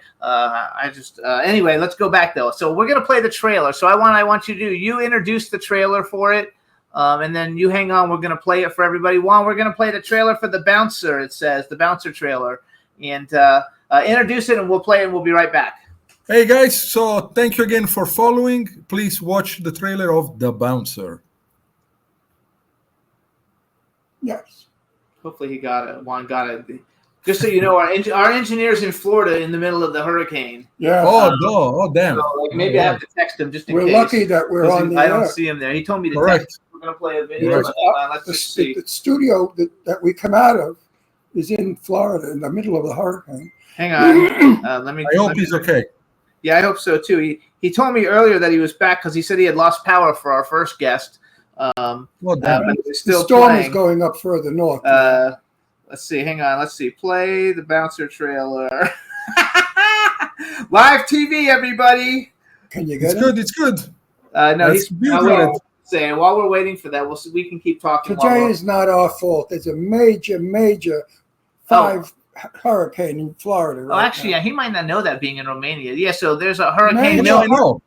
Anyway, let's go back though. So we're gonna play the trailer. So I want you to you introduce the trailer for it, and then you hang on. We're gonna play it for everybody. Juan, we're gonna play the trailer for The Bouncer. It says The Bouncer trailer, and introduce it, and we'll play it. And we'll be right back. Hey guys, so thank you again for following. Please watch the trailer of The Bouncer. Yes. Hopefully he got it. Juan got it. Just so you know, our engineer's in Florida in the middle of the hurricane. Yeah. Oh, damn. So, maybe I have to text him just in case. We're lucky that we're on the I air. don't see him there. He told me to text. We're going to play a video. Let's just see. The studio that we come out of is in Florida in the middle of the hurricane. Hang on. I hope he's okay. Yeah, I hope so too. He told me earlier that he was back because he said he had lost power for our first guest. But the storm is going up further north. Let's see. Hang on. Let's see. Play the Bouncer trailer. Live TV, everybody. Can you get it? It's good. No, he's saying while we're waiting for that, we can keep talking. Today is not our fault. There's a major 5 hurricane in Florida. Now. He might not know that being in Romania. Yeah, so there's a hurricane. I know.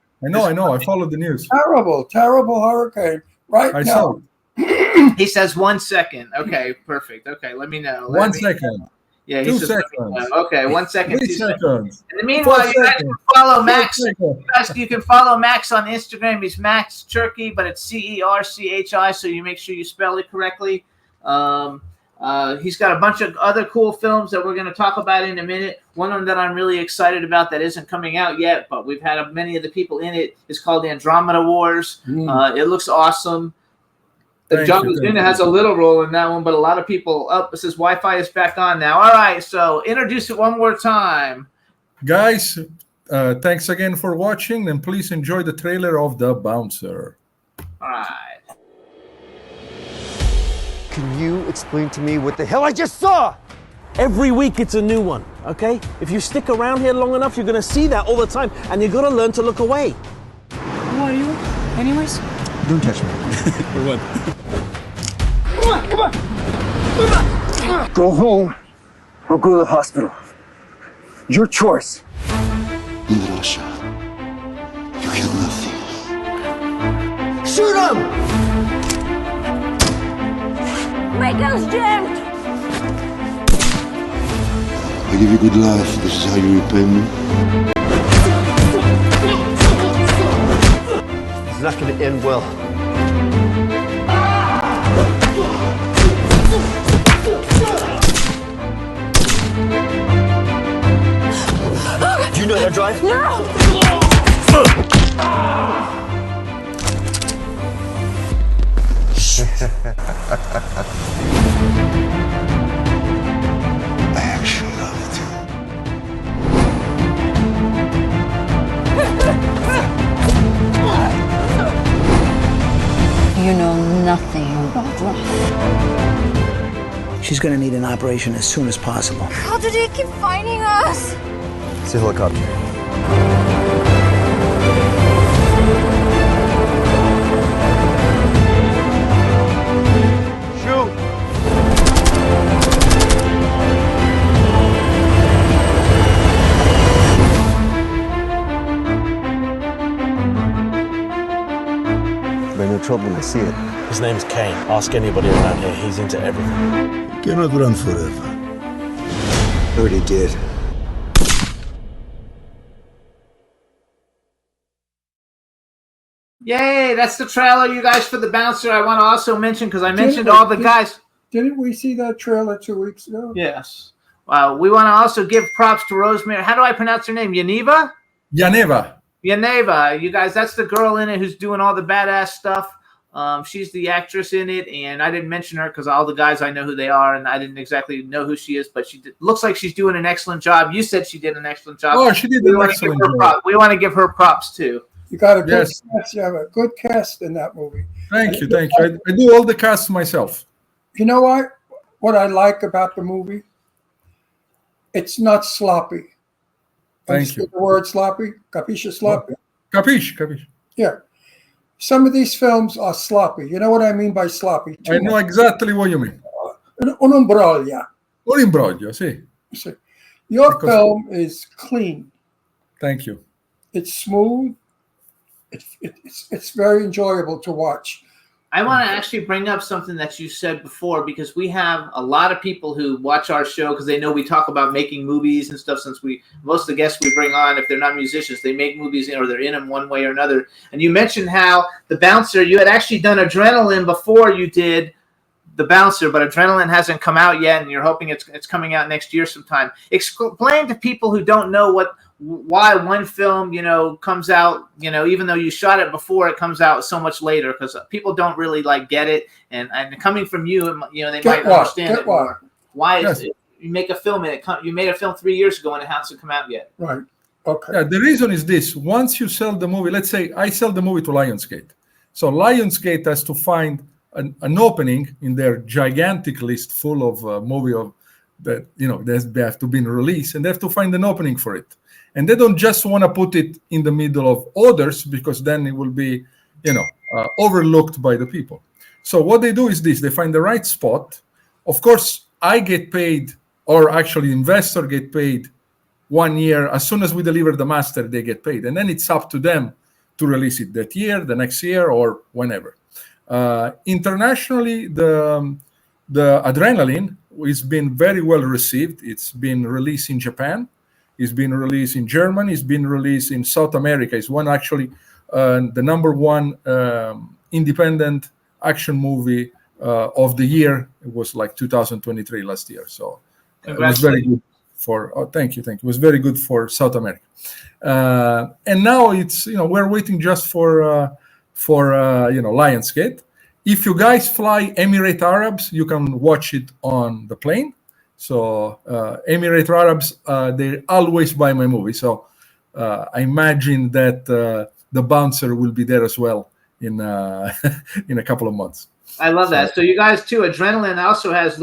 I follow the news. Terrible hurricane. right I now. saw it. He says 1 second. Okay, perfect. Okay, let me know. 1 second. Yeah, he 2 says, let me seconds. know. Okay, 1 second, 3 2 seconds. seconds. In the meanwhile, 4 you guys seconds. can follow 5 Max. seconds. You can follow Max on Instagram. He's Max Cerchi, but it's Cerchi, so you make sure you spell it correctly. He's got a bunch of other cool films that we're going to talk about in a minute. One of them that I'm really excited about that isn't coming out yet, but we've had many of the people in it, is called Andromeda Wars. It looks awesome. John Luna has a little role in that one, but a lot of people it says Wi-Fi is back on now. All right, so introduce it one more time. Guys, thanks again for watching, and please enjoy the trailer of The Bouncer. All right. Can you explain to me what the hell I just saw? Every week it's a new one, okay? If you stick around here long enough, you're gonna see that all the time, and you're gonna learn to look away. Who are you, anyways? Don't touch me. For what? Come on! Go home or go to the hospital. Your choice. Kadrolsha, you killed nothing. Shoot him! My gun's jammed! I give you good life. This is how you repay me. It's not gonna end well. Do you know how to drive? No! I actually love it. You know nothing about life. She's gonna need an operation as soon as possible. How did he keep finding us? It's a helicopter. Shoot! There's no trouble when I see it. His name's Kane. Ask anybody around here. He's into everything. You cannot run forever. Already did. Yay, that's the trailer, you guys, for The Bouncer. I want to also mention, because I mentioned all the guys. Didn't we see that trailer 2 weeks ago? Yes. Wow. We want to also give props to Rosemary. How do I pronounce her name? Yaneva? Yaneva. Yaneva. You guys, that's the girl in it who's doing all the badass stuff. She's the actress in it, and I didn't mention her because all the guys, I know who they are, and I didn't exactly know who she is, but looks like she's doing an excellent job. You said she did an excellent job. Oh, she did an excellent job. We want to give her props, too. You got a good cast. You have a good cast in that movie. Thank you. I do all the cast myself. You know what? What I like about the movie? It's not sloppy. Thank you. The word sloppy? Capisce sloppy? Capisce. Yeah. Some of these films are sloppy. You know what I mean by sloppy? I know exactly what you mean. Un imbroglio. Un imbroglio, sì. Your film is clean. Thank you. It's smooth. It's very enjoyable to watch. I want to actually bring up something that you said before, because we have a lot of people who watch our show because they know we talk about making movies and stuff. Since most of the guests we bring on, if they're not musicians, they make movies or they're in them one way or another. And you mentioned how The Bouncer, you had actually done Adrenaline before you did The Bouncer, but Adrenaline hasn't come out yet, and you're hoping it's coming out next year sometime. Explain to people who don't know why one film, comes out, even though you shot it before, it comes out so much later, because people don't really get it. And coming from you, they might understand it more. Why is it? You make a film and you made a film 3 years ago and it hasn't come out yet. Right. Okay. Yeah, the reason is this: once you sell the movie, let's say I sell the movie to Lionsgate, so Lionsgate has to find an opening in their gigantic list full of movie that they have to be released, and they have to find an opening for it. And they don't just want to put it in the middle of others, because then it will be, overlooked by the people. So what they do is this: they find the right spot. Of course, I get paid, or actually investor get paid 1 year. As soon as we deliver the master, they get paid. And then it's up to them to release it that year, the next year, or whenever. Internationally, the Adrenaline has been very well received. It's been released in Japan. It's been released in Germany. It's been released in South America. It's one actually the number one independent action movie of the year. It was like 2023 last year. So it was very good for. Oh, thank you. It was very good for South America. And now it's we're waiting just for Lionsgate. If you guys fly Emirate Arabs, you can watch it on the plane. So Emirate Arabs, they always buy my movie. So I imagine that the bouncer will be there as well in in a couple of months. I love that. So you guys too. Adrenaline also has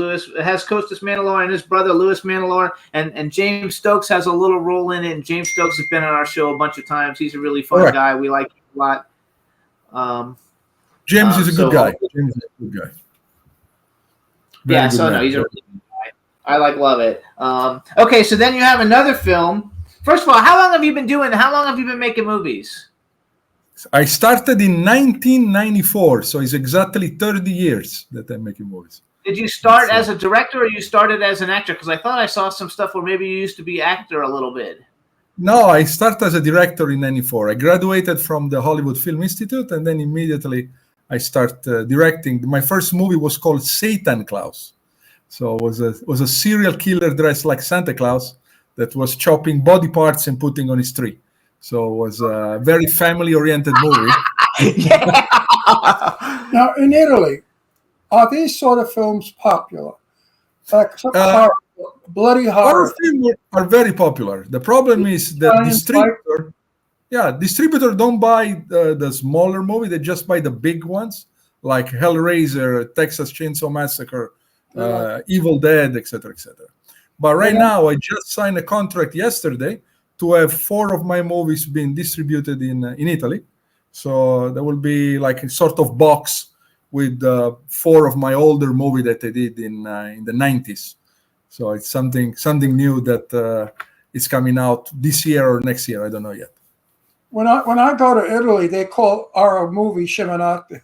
Costas Mandylor and his brother Louis Mandylor, and James Stokes has a little role in it. And James Stokes has been on our show a bunch of times. He's a really fun guy. We like him a lot. James is a good guy. James is a good guy. Yeah, so no, he's a really good guy. I love it. Okay, so then you have another film. First of all, how long have you been making movies? I started in 1994, so it's exactly 30 years that I'm making movies. Did you start as a director or you started as an actor? Because I thought I saw some stuff where maybe you used to be actor a little bit. No, I started as a director in 94. I graduated from the Hollywood Film Institute, and then immediately I started directing. My first movie was called Satan Claus. So it was a serial killer dressed like Santa Claus that was chopping body parts and putting on his tree. So it was a very family-oriented movie. Now, in Italy, are these sort of films popular? Like some bloody horror films are very popular. The problem is that distributor don't buy the smaller movie. They just buy the big ones, like Hellraiser, Texas Chainsaw Massacre, Evil Dead, etc., etc. But right now, I just signed a contract yesterday to have 4 of my movies being distributed in Italy. So there will be like a sort of box with 4 of my older movie that I did in the 90s. So it's something new that is coming out this year or next year. I don't know yet. When I go to Italy, they call our movie Sceminate.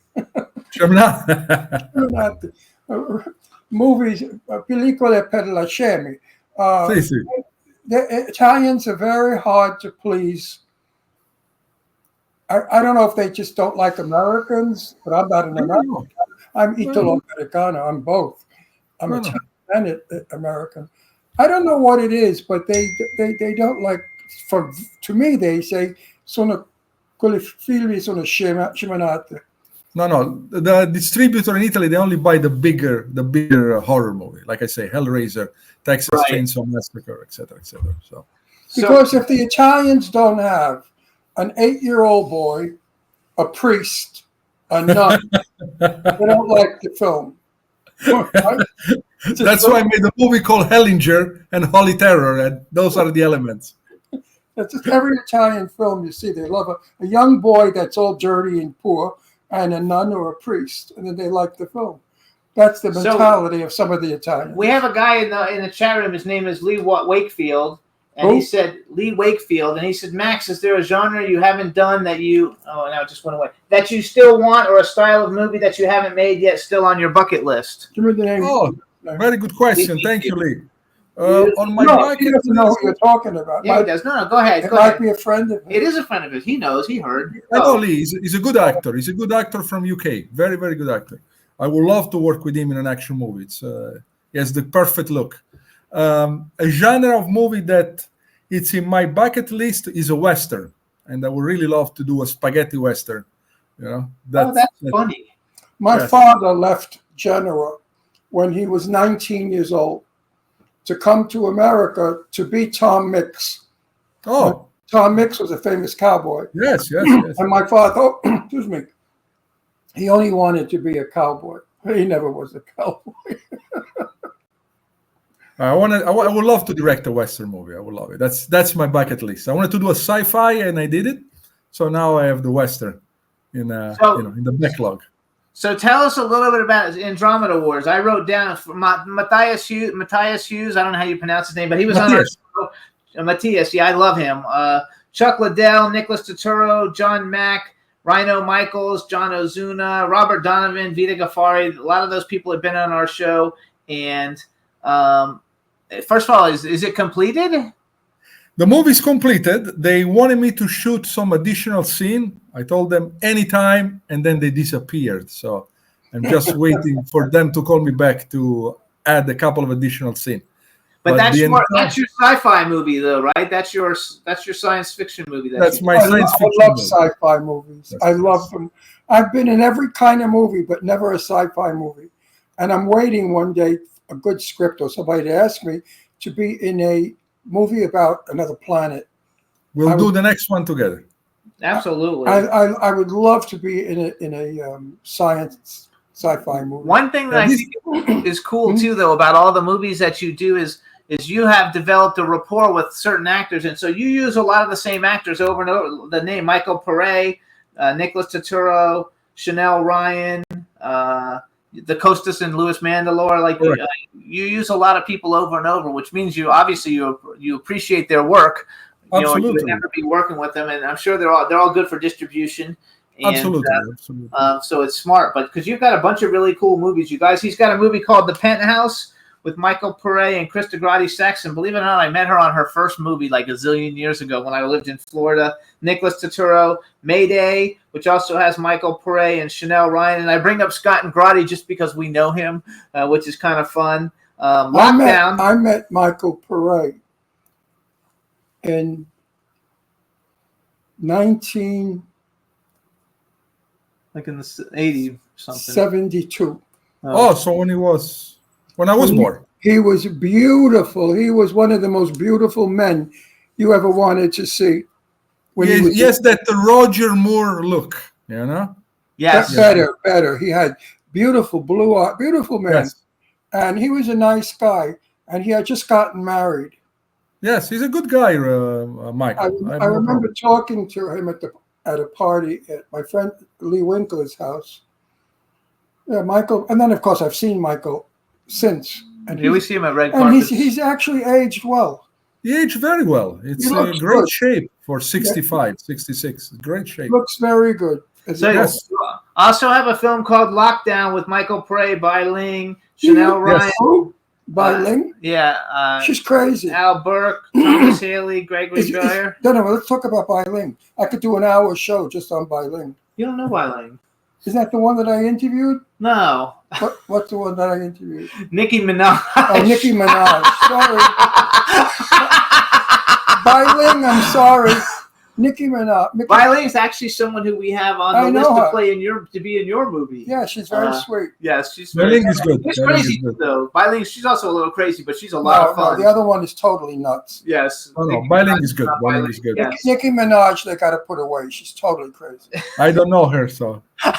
Sceminate. Movies, pellicole per la scemi. Sì. The Italians are very hard to please. I don't know if they just don't like Americans, but I'm not an American. I'm Italo-Americano. I'm both. I'm Italian and American. I don't know what it is, but they don't like. To me, they say sono quelle film sono sceminate. No. The distributor in Italy, they only buy the bigger horror movie. Like I say, Hellraiser, Texas Chainsaw Massacre, etc., etc. So, because if the Italians don't have an 8-year-old boy, a priest, a nun, they don't like the film. That's why I made a movie called Hellinger and Holy Terror, and those are the elements. That's just every Italian film you see. They love a young boy that's all dirty and poor, and a nun or a priest, and then they like the film. That's the mentality of some of the Italians. We have a guy in the chat room. His name is Lee Wakefield, and he said Max, is there a genre you haven't done that you? Oh, now it just went away. That you still want, or a style of movie that you haven't made yet, still on your bucket list? Give me the name. Oh, very good question. Thank you, Lee. On my he doesn't know what you're talking about. Yeah, he does. No, go ahead. It might be a friend of his. It is a friend of his. He knows. He heard. I know Lee. He's a good actor. He's a good actor from UK. Very, very good actor. I would love to work with him in an action movie. He has the perfect look. A genre of movie that it's in my bucket list is a Western. And I would really love to do a spaghetti Western. That's funny. My father left Genoa when he was 19 years old to come to America to be Tom Mix. Oh. Tom Mix was a famous cowboy. Yes. And my father, excuse me, he only wanted to be a cowboy. He never was a cowboy. I would love to direct a Western movie. I would love it. That's my bucket list. I wanted to do a sci-fi, and I did it. So now I have the Western in the backlog. So tell us a little bit about Andromeda Wars. I wrote down Matthias Hughes. I don't know how you pronounce his name, but he was Matthias. on our Matthias. Yeah, I love him. Chuck Liddell, Nicholas Turturro, John Mack, Rhino Michaels, John Ozuna, Robert Donovan, Vita Ghaffari. A lot of those people have been on our show. And first of all, is it completed? The movie's completed. They wanted me to shoot some additional scene. I told them anytime, and then they disappeared. So I'm just waiting for them to call me back to add a couple of additional scenes. But that's your sci-fi movie, though, right? That's your science fiction movie. That's my science fiction. I love sci-fi movies. I love them. I've been in every kind of movie, but never a sci-fi movie. And I'm waiting one day, a good script or somebody to ask me to be in a movie about another planet. We'll do the next one together. Absolutely. I would love to be in a science sci-fi movie. One thing that I think is cool too, though, about all the movies that you do is you have developed a rapport with certain actors, and so you use a lot of the same actors over and over. The name Michael Pare, Nicholas Turturro, Chanel Ryan, the Costas and Louis Mandalore. Like you use a lot of people over and over, which means you obviously you appreciate their work. Absolutely. You would never be working with them, and I'm sure they're all good for distribution. And, absolutely. So it's smart, but because you've got a bunch of really cool movies, you guys. He's got a movie called The Penthouse with Michael Pare and Krista Grady-Sexton. Believe it or not, I met her on her first movie like a zillion years ago when I lived in Florida. Nicholas Turturro, Mayday, which also has Michael Pare and Chanel Ryan. And I bring up Scott and Grady just because we know him, which is kind of fun. Lockdown. I met Michael Pare in like in the 80s or something. 72. So when I was born. He was beautiful. He was one of the most beautiful men you ever wanted to see. Yes, that Roger Moore look, you know? Yes. Better. He had beautiful blue eyes, beautiful man. Yes. And he was a nice guy. And he had just gotten married. Yes, he's a good guy, Michael. I remember talking to him at a party at my friend Lee Winkler's house. Yeah, Michael. And then, of course, I've seen Michael since. And we see him at red carpet. He's actually aged well. He aged very well. It's a great shape for 65, 66. Great shape. Looks very good. Yes. I also have a film called Lockdown with Michael Pare, Bai Ling, Chanel Ryan. Bai Ling? Yeah. She's crazy. Al Burke, Thomas Haley, Gregory Dreyer. No, let's talk about Bai Ling. I could do an hour show just on Bai Ling. You don't know Bai Ling. Is that the one that I interviewed? No. What's the one that I interviewed? Nicki Minaj. Oh, Nicki Minaj. Sorry. Bai Ling, I'm sorry. Nicki Minaj. Bai Ling is actually someone who we have on the list to be in your movie. Yeah, she's very sweet. Yes, she's Bai Ling is good. She's crazy though. Bai Ling, she's also a little crazy, but she's a lot of fun. No, the other one is totally nuts. Yes. No, Bai Ling is good. Bai Ling is good. Yes. Nicki Minaj, they got to put away. She's totally crazy. I don't know her, so. She's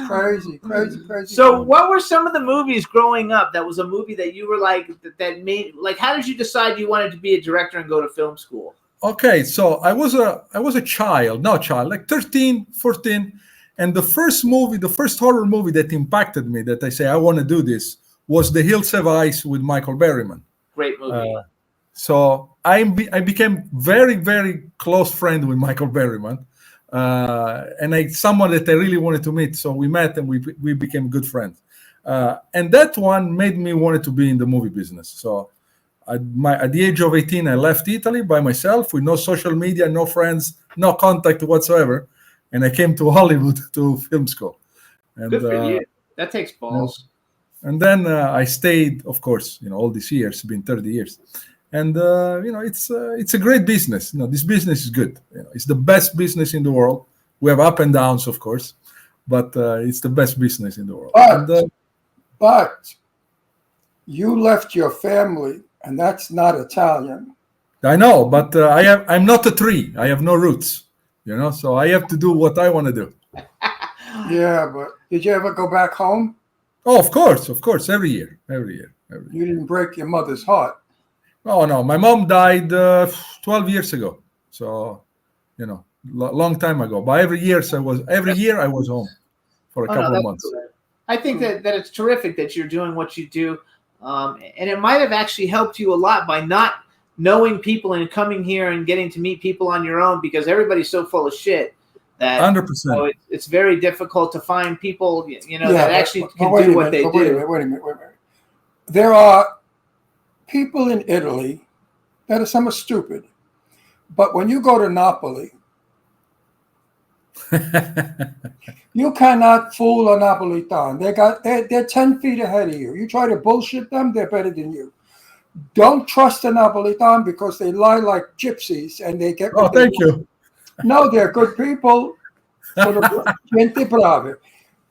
crazy. Crazy. So, what were some of the movies growing up that was a movie that you were like that made like? How did you decide you wanted to be a director and go to film school? Okay, so I was a child, like 13, 14, and the first horror movie that impacted me, that I say I want to do this, was The Hills Have Eyes with Michael Berryman. Great movie. So I became very, very close friend with Michael Berryman, and someone that I really wanted to meet. So we met and we became good friends. And that one made me wanted to be in the movie business. So at the age of 18, I left Italy by myself with no social media, no friends, no contact whatsoever. And I came to Hollywood to film school. And, good for you. That takes balls. And then I stayed, of course, all these years, it's been 30 years. And, it's a great business. This business is good. It's the best business in the world. We have up and downs, of course, but it's the best business in the world. But you left your family, and that's not Italian. I know, but I'm not a tree. I have no roots, so I have to do what I want to do. Yeah, but did you ever go back home? Oh, of course, every year. You didn't break your mother's heart. Oh, no, my mom died 12 years ago. So, long time ago. But every year I was home for a couple of months. Cool. I think that it's terrific that you're doing what you do. And it might have actually helped you a lot by not knowing people and coming here and getting to meet people on your own, because everybody's so full of shit. that 100%. It's very difficult to find people, Yeah, that actually can wait do a what they minute, do. Wait a minute. There are people in Italy that are some are stupid, but when you go to Napoli, you cannot fool a Napolitan. They're 10 feet ahead of you. You try to bullshit them, they're better than you. Don't trust a Napolitan because they lie like gypsies and they get. Oh, thank you. No, they're good people. Gente brave.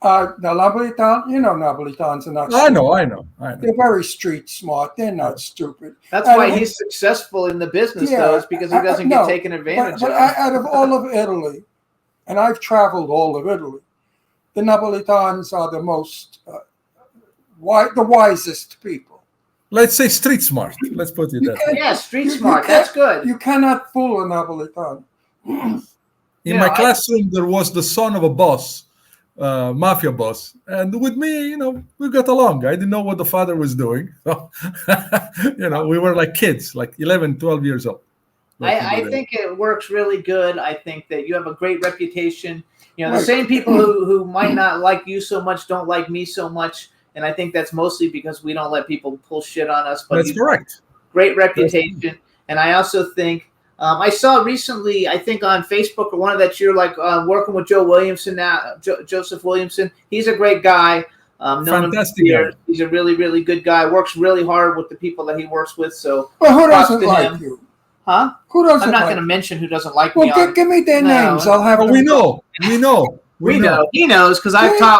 The Napolitan, Napolitans are not. I know. They're very street smart. They're not stupid. That's why he's successful in the business, though, is because he doesn't get taken advantage but of. Out of all of Italy, and I've traveled all of Italy, the Napolitans are the most, the wisest people. Let's say street smart. Let's put it that way. Yeah, street smart. That's good. You cannot fool a Napolitan. In my classroom, there was the son of a boss, mafia boss, and with me, we got along. I didn't know what the father was doing, so we were like kids, like 11, 12 years old. I think it works really good. I think that you have a great reputation. The same people who might not like you so much don't like me so much, and I think that's mostly because we don't let people pull shit on us. But that's correct. Great reputation, and I also think I saw recently, I think on Facebook or one of that you're like working with Joe Williamson now, Joseph Williamson. He's a great guy. Fantastic guy. He's a really, really good guy. Works really hard with the people that he works with. So, well, who doesn't like you? Huh? Who doesn't? I'm not like going to mention who doesn't like me. Well, give me their names. I'll have. We know. We know. He knows because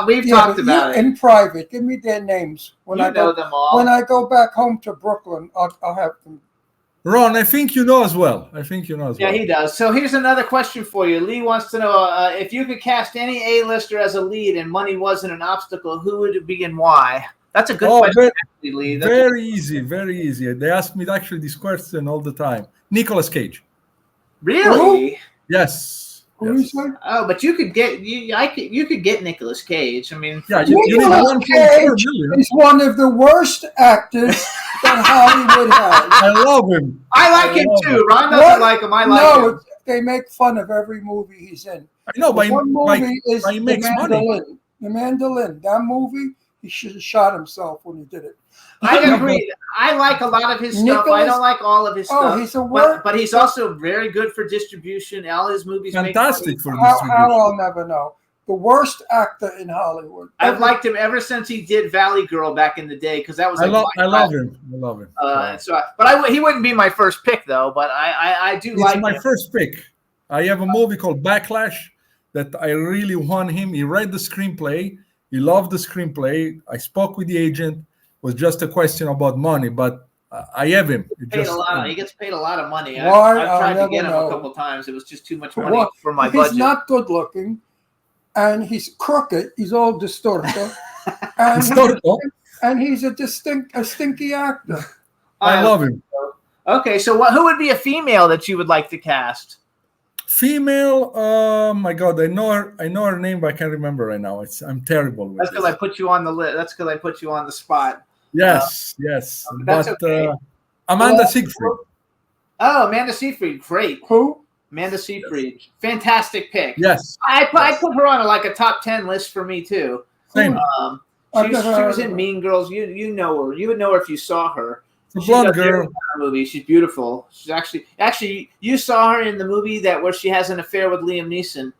We've talked about it in private. Give me their names. When I know them all. When I go back home to Brooklyn, I'll have them. Ron, I think you know as well. Yeah, he does. So here's another question for you. Lee wants to know if you could cast any A-lister as a lead and money wasn't an obstacle, who would it be and why? That's a good question, actually, Lee. Very easy. They ask me actually this question all the time. Nicolas Cage. Really? Yes. Oh, but you could get you could get Nicolas Cage. I mean, yeah, you need Nicolas Cage is one of the worst actors that Hollywood has. I love him. I like him too. Ron doesn't like him. I like him. They make fun of every movie he's in. I know, but one movie is he makes money. The Mandolin. That movie, he should have shot himself when he did it. I agree. I like a lot of his stuff. I don't like all of his stuff. He's a but he's also very good for distribution. All his movies fantastic for distribution. How I'll never know. The worst actor in Hollywood. I've liked him ever since he did Valley Girl back in the day because that was. I love him. He wouldn't be my first pick though. But I do like. It's my first pick. I have a movie called Backlash that I really want him. He read the screenplay. He loved the screenplay. I spoke with the agent. It was just a question about money, but I have him. He gets paid a lot of money. Why? I've tried to get him a couple times. It was just too much money for my budget. He's not good looking, and he's crooked. He's all distorted, and he's a stinky actor. I love him. Okay, so who would be a female that you would like to cast? Female, oh my God, I know her name, but I can't remember right now. I'm terrible with That's because I put you on the list. That's because I put you on the spot. Yes. But okay. Amanda Seyfried. Oh, Amanda Seyfried, great. Who? Amanda Seyfried, fantastic pick. Yes. I put her on a top 10 list for me too. Same. She was in Mean Girls. You know her. You would know her if you saw her. The blonde girl. Movie. She's beautiful. She's actually you saw her in the movie where she has an affair with Liam Neeson.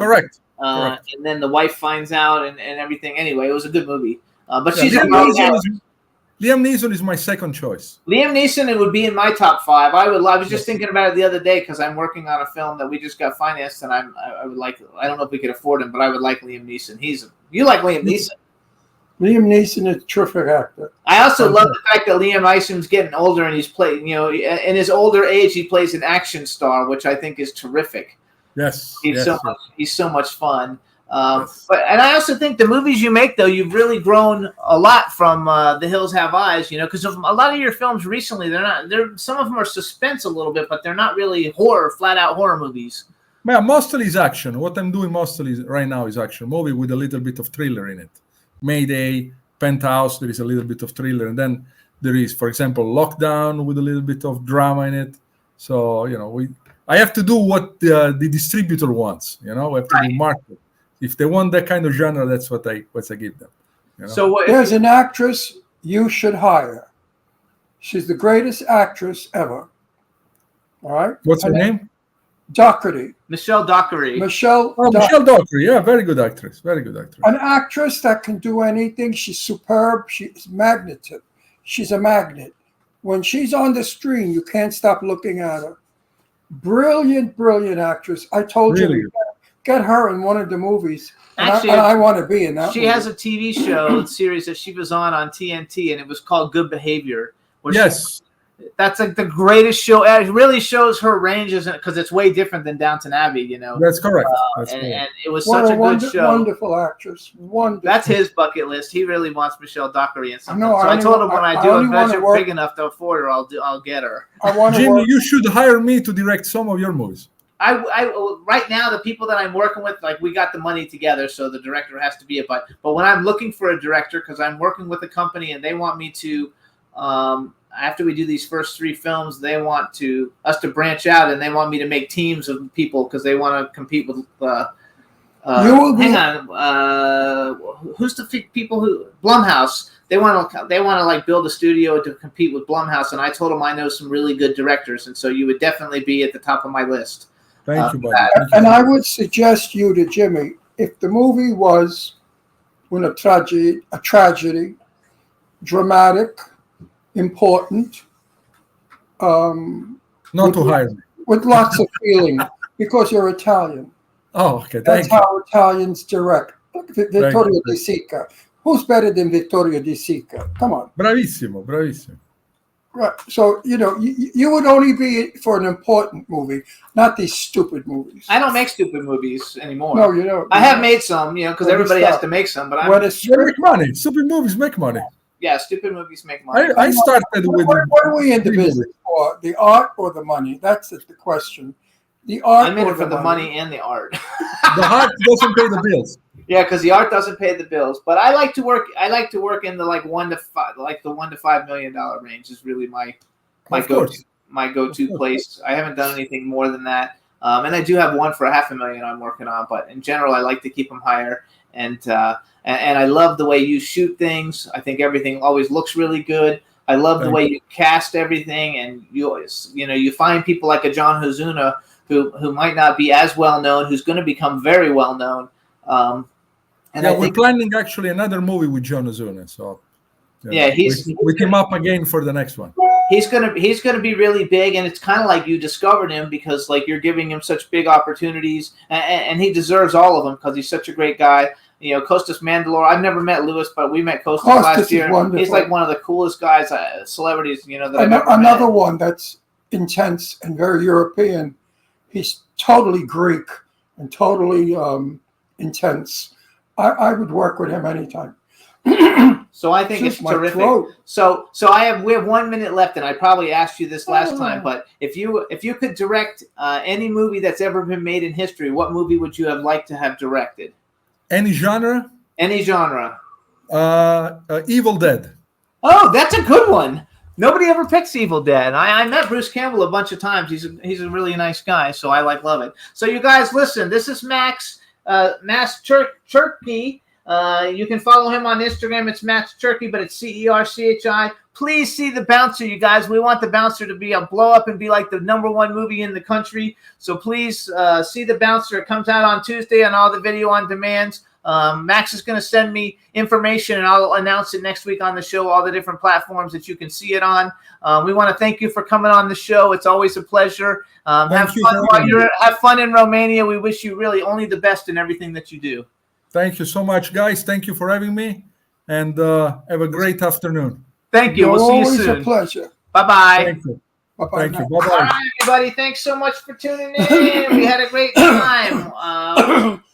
Correct. And then the wife finds out and everything. Anyway, it was a good movie. But she's Liam Neeson is my second choice. Liam Neeson would be in my top 5. I was just thinking about it the other day because I'm working on a film that we just got financed, and I would like. I don't know if we could afford him, but I would like Liam Neeson. You like Liam Neeson? Liam Neeson is a terrific actor. I also love the fact that Liam Neeson's getting older and he's playing. In his older age, he plays an action star, which I think is terrific. Yes, he's so much fun. And I also think the movies you make, though, you've really grown a lot from The Hills Have Eyes. Because a lot of your films recently, some of them are suspense a little bit, but they're not really flat out horror movies. Yeah, mostly is action. What I'm doing mostly right now is action movie with a little bit of thriller in it. Mayday, Penthouse, there is a little bit of thriller, and then there is, for example, Lockdown with a little bit of drama in it. So I have to do what the distributor wants. I have to do market. If they want that kind of genre, that's what I give them. So there's an actress you should hire. She's the greatest actress ever. All right. What's her name? Doherty. Michelle Dockery. Michelle Dockery. Yeah, very good actress. Very good actress. An actress that can do anything. She's superb. She's magnetic. She's a magnet. When she's on the screen, you can't stop looking at her. Brilliant, brilliant actress. I told you, get her in one of the movies. Actually, and I want to be in that She movie. has a TV show series that she was on TNT, and it was called Good Behavior. Yes. That's like the greatest show. It really shows her ranges because it's way different than Downton Abbey, That's correct. And it was What such a good show. Wonderful actress. Wonderful. That's his bucket list. He really wants Michelle Dockery in something. No, so I told him when I do a budget work, big enough to afford her, I'll get her. Jimmy, you should hire me to direct some of your movies. I right now the people that I'm working with, like we got the money together, so the director has to be a but. But when I'm looking for a director, because I'm working with a company and they want me to, after we do these first 3 films, they want us to branch out and they want me to make teams of people because they want to compete with. Hang on, who's the people who Blumhouse? They want to like build a studio to compete with Blumhouse, and I told them I know some really good directors, and so you would definitely be at the top of my list. Thank you, buddy. And I would suggest you to Jimmy, if the movie was a tragedy, dramatic, important, not to hire me. With lots of feeling, because you're Italian. Oh, okay. That's how Italians direct. Vittorio De Sica. Who's better than Vittorio De Sica? Come on. Bravissimo. Right. So, you would only be for an important movie, not these stupid movies. I don't make stupid movies anymore. No, you don't. I have made some, because everybody has to make some. But they make money. Stupid movies make money. Yeah, stupid movies make money. I started with. What are we in the business for? The art or the money? That's the question. The art. I'm in it for the money and the art. The art doesn't pay the bills. Yeah, because the art doesn't pay the bills. But I like to work. I like to work in the $1 to $5 million range is really my go-to place. I haven't done anything more than that, and I do have one for $500,000 I'm working on. But in general, I like to keep them higher. And I love the way you shoot things. I think everything always looks really good. I love the way you cast everything, and you find people like a John Hozuna who might not be as well known, who's going to become very well known. We're planning actually another movie with John Ozuna. So we team up again for the next one. He's gonna be really big, and it's kind of like you discovered him because like you're giving him such big opportunities, and he deserves all of them because he's such a great guy. Costas Mandylor. I've never met Louis, but we met Costas last year. He's like one of the coolest guys, celebrities. That I've ever another met. One that's intense and very European. He's totally Greek and totally intense. I would work with him anytime. So I think it's terrific. So we have 1 minute left, and I probably asked you this last time, but if you could direct any movie that's ever been made in history, what movie would you have liked to have directed? Any genre? Any genre. Evil Dead. Oh, that's a good one. Nobody ever picks Evil Dead. I met Bruce Campbell a bunch of times. He's a really nice guy, so I love it. So you guys listen. This is Max Cerchi. You can follow him on Instagram. It's Max Cerchi, but it's CERCHI. Please see The Bouncer, you guys. We want The Bouncer to be a blow up and be like the #1 movie in the country. So please see The Bouncer. It comes out on Tuesday on all the video on demands. Max is going to send me information, and I'll announce it next week on the show, all the different platforms that you can see it on. We want to thank you for coming on the show. It's always a pleasure. Have fun in Romania. We wish you really only the best in everything that you do. Thank you so much, guys. Thank you for having me, and have a great afternoon. Thank you. We'll see you soon. Always a pleasure. Bye-bye. Thank you. Bye-bye. Thank you. Bye-bye. All right, everybody. Thanks so much for tuning in. We had a great time.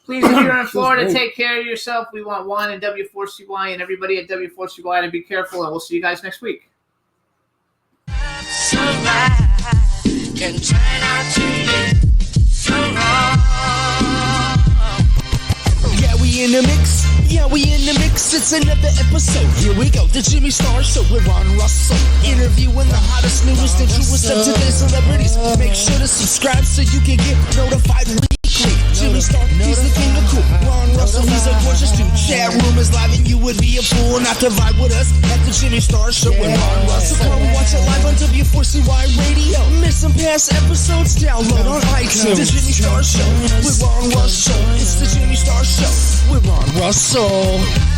Please, if you're in Florida, take care of yourself. We want Juan and W4CY and everybody at W4CY to be careful, and we'll see you guys next week. Can turn out to be so wrong. Yeah, we we in the mix? Yeah, we in the mix. It's another episode. Here we go. The Jimmy Star Show with Ron Russell. Interviewing the hottest, newest, and truest of today's celebrities. Make sure to subscribe so you can get notified weekly. Jimmy Star, he's the king of cool. Ron Russell, he's a gorgeous dude. Chat room is live and you would be a fool not to vibe with us at the Jimmy Star Show with Ron Russell. Come watch it live on W4CY Radio. Miss some past episodes? Download on iTunes. The Jimmy Star Show with Ron Russell. It's the Jimmy Star Show with Ron Russell.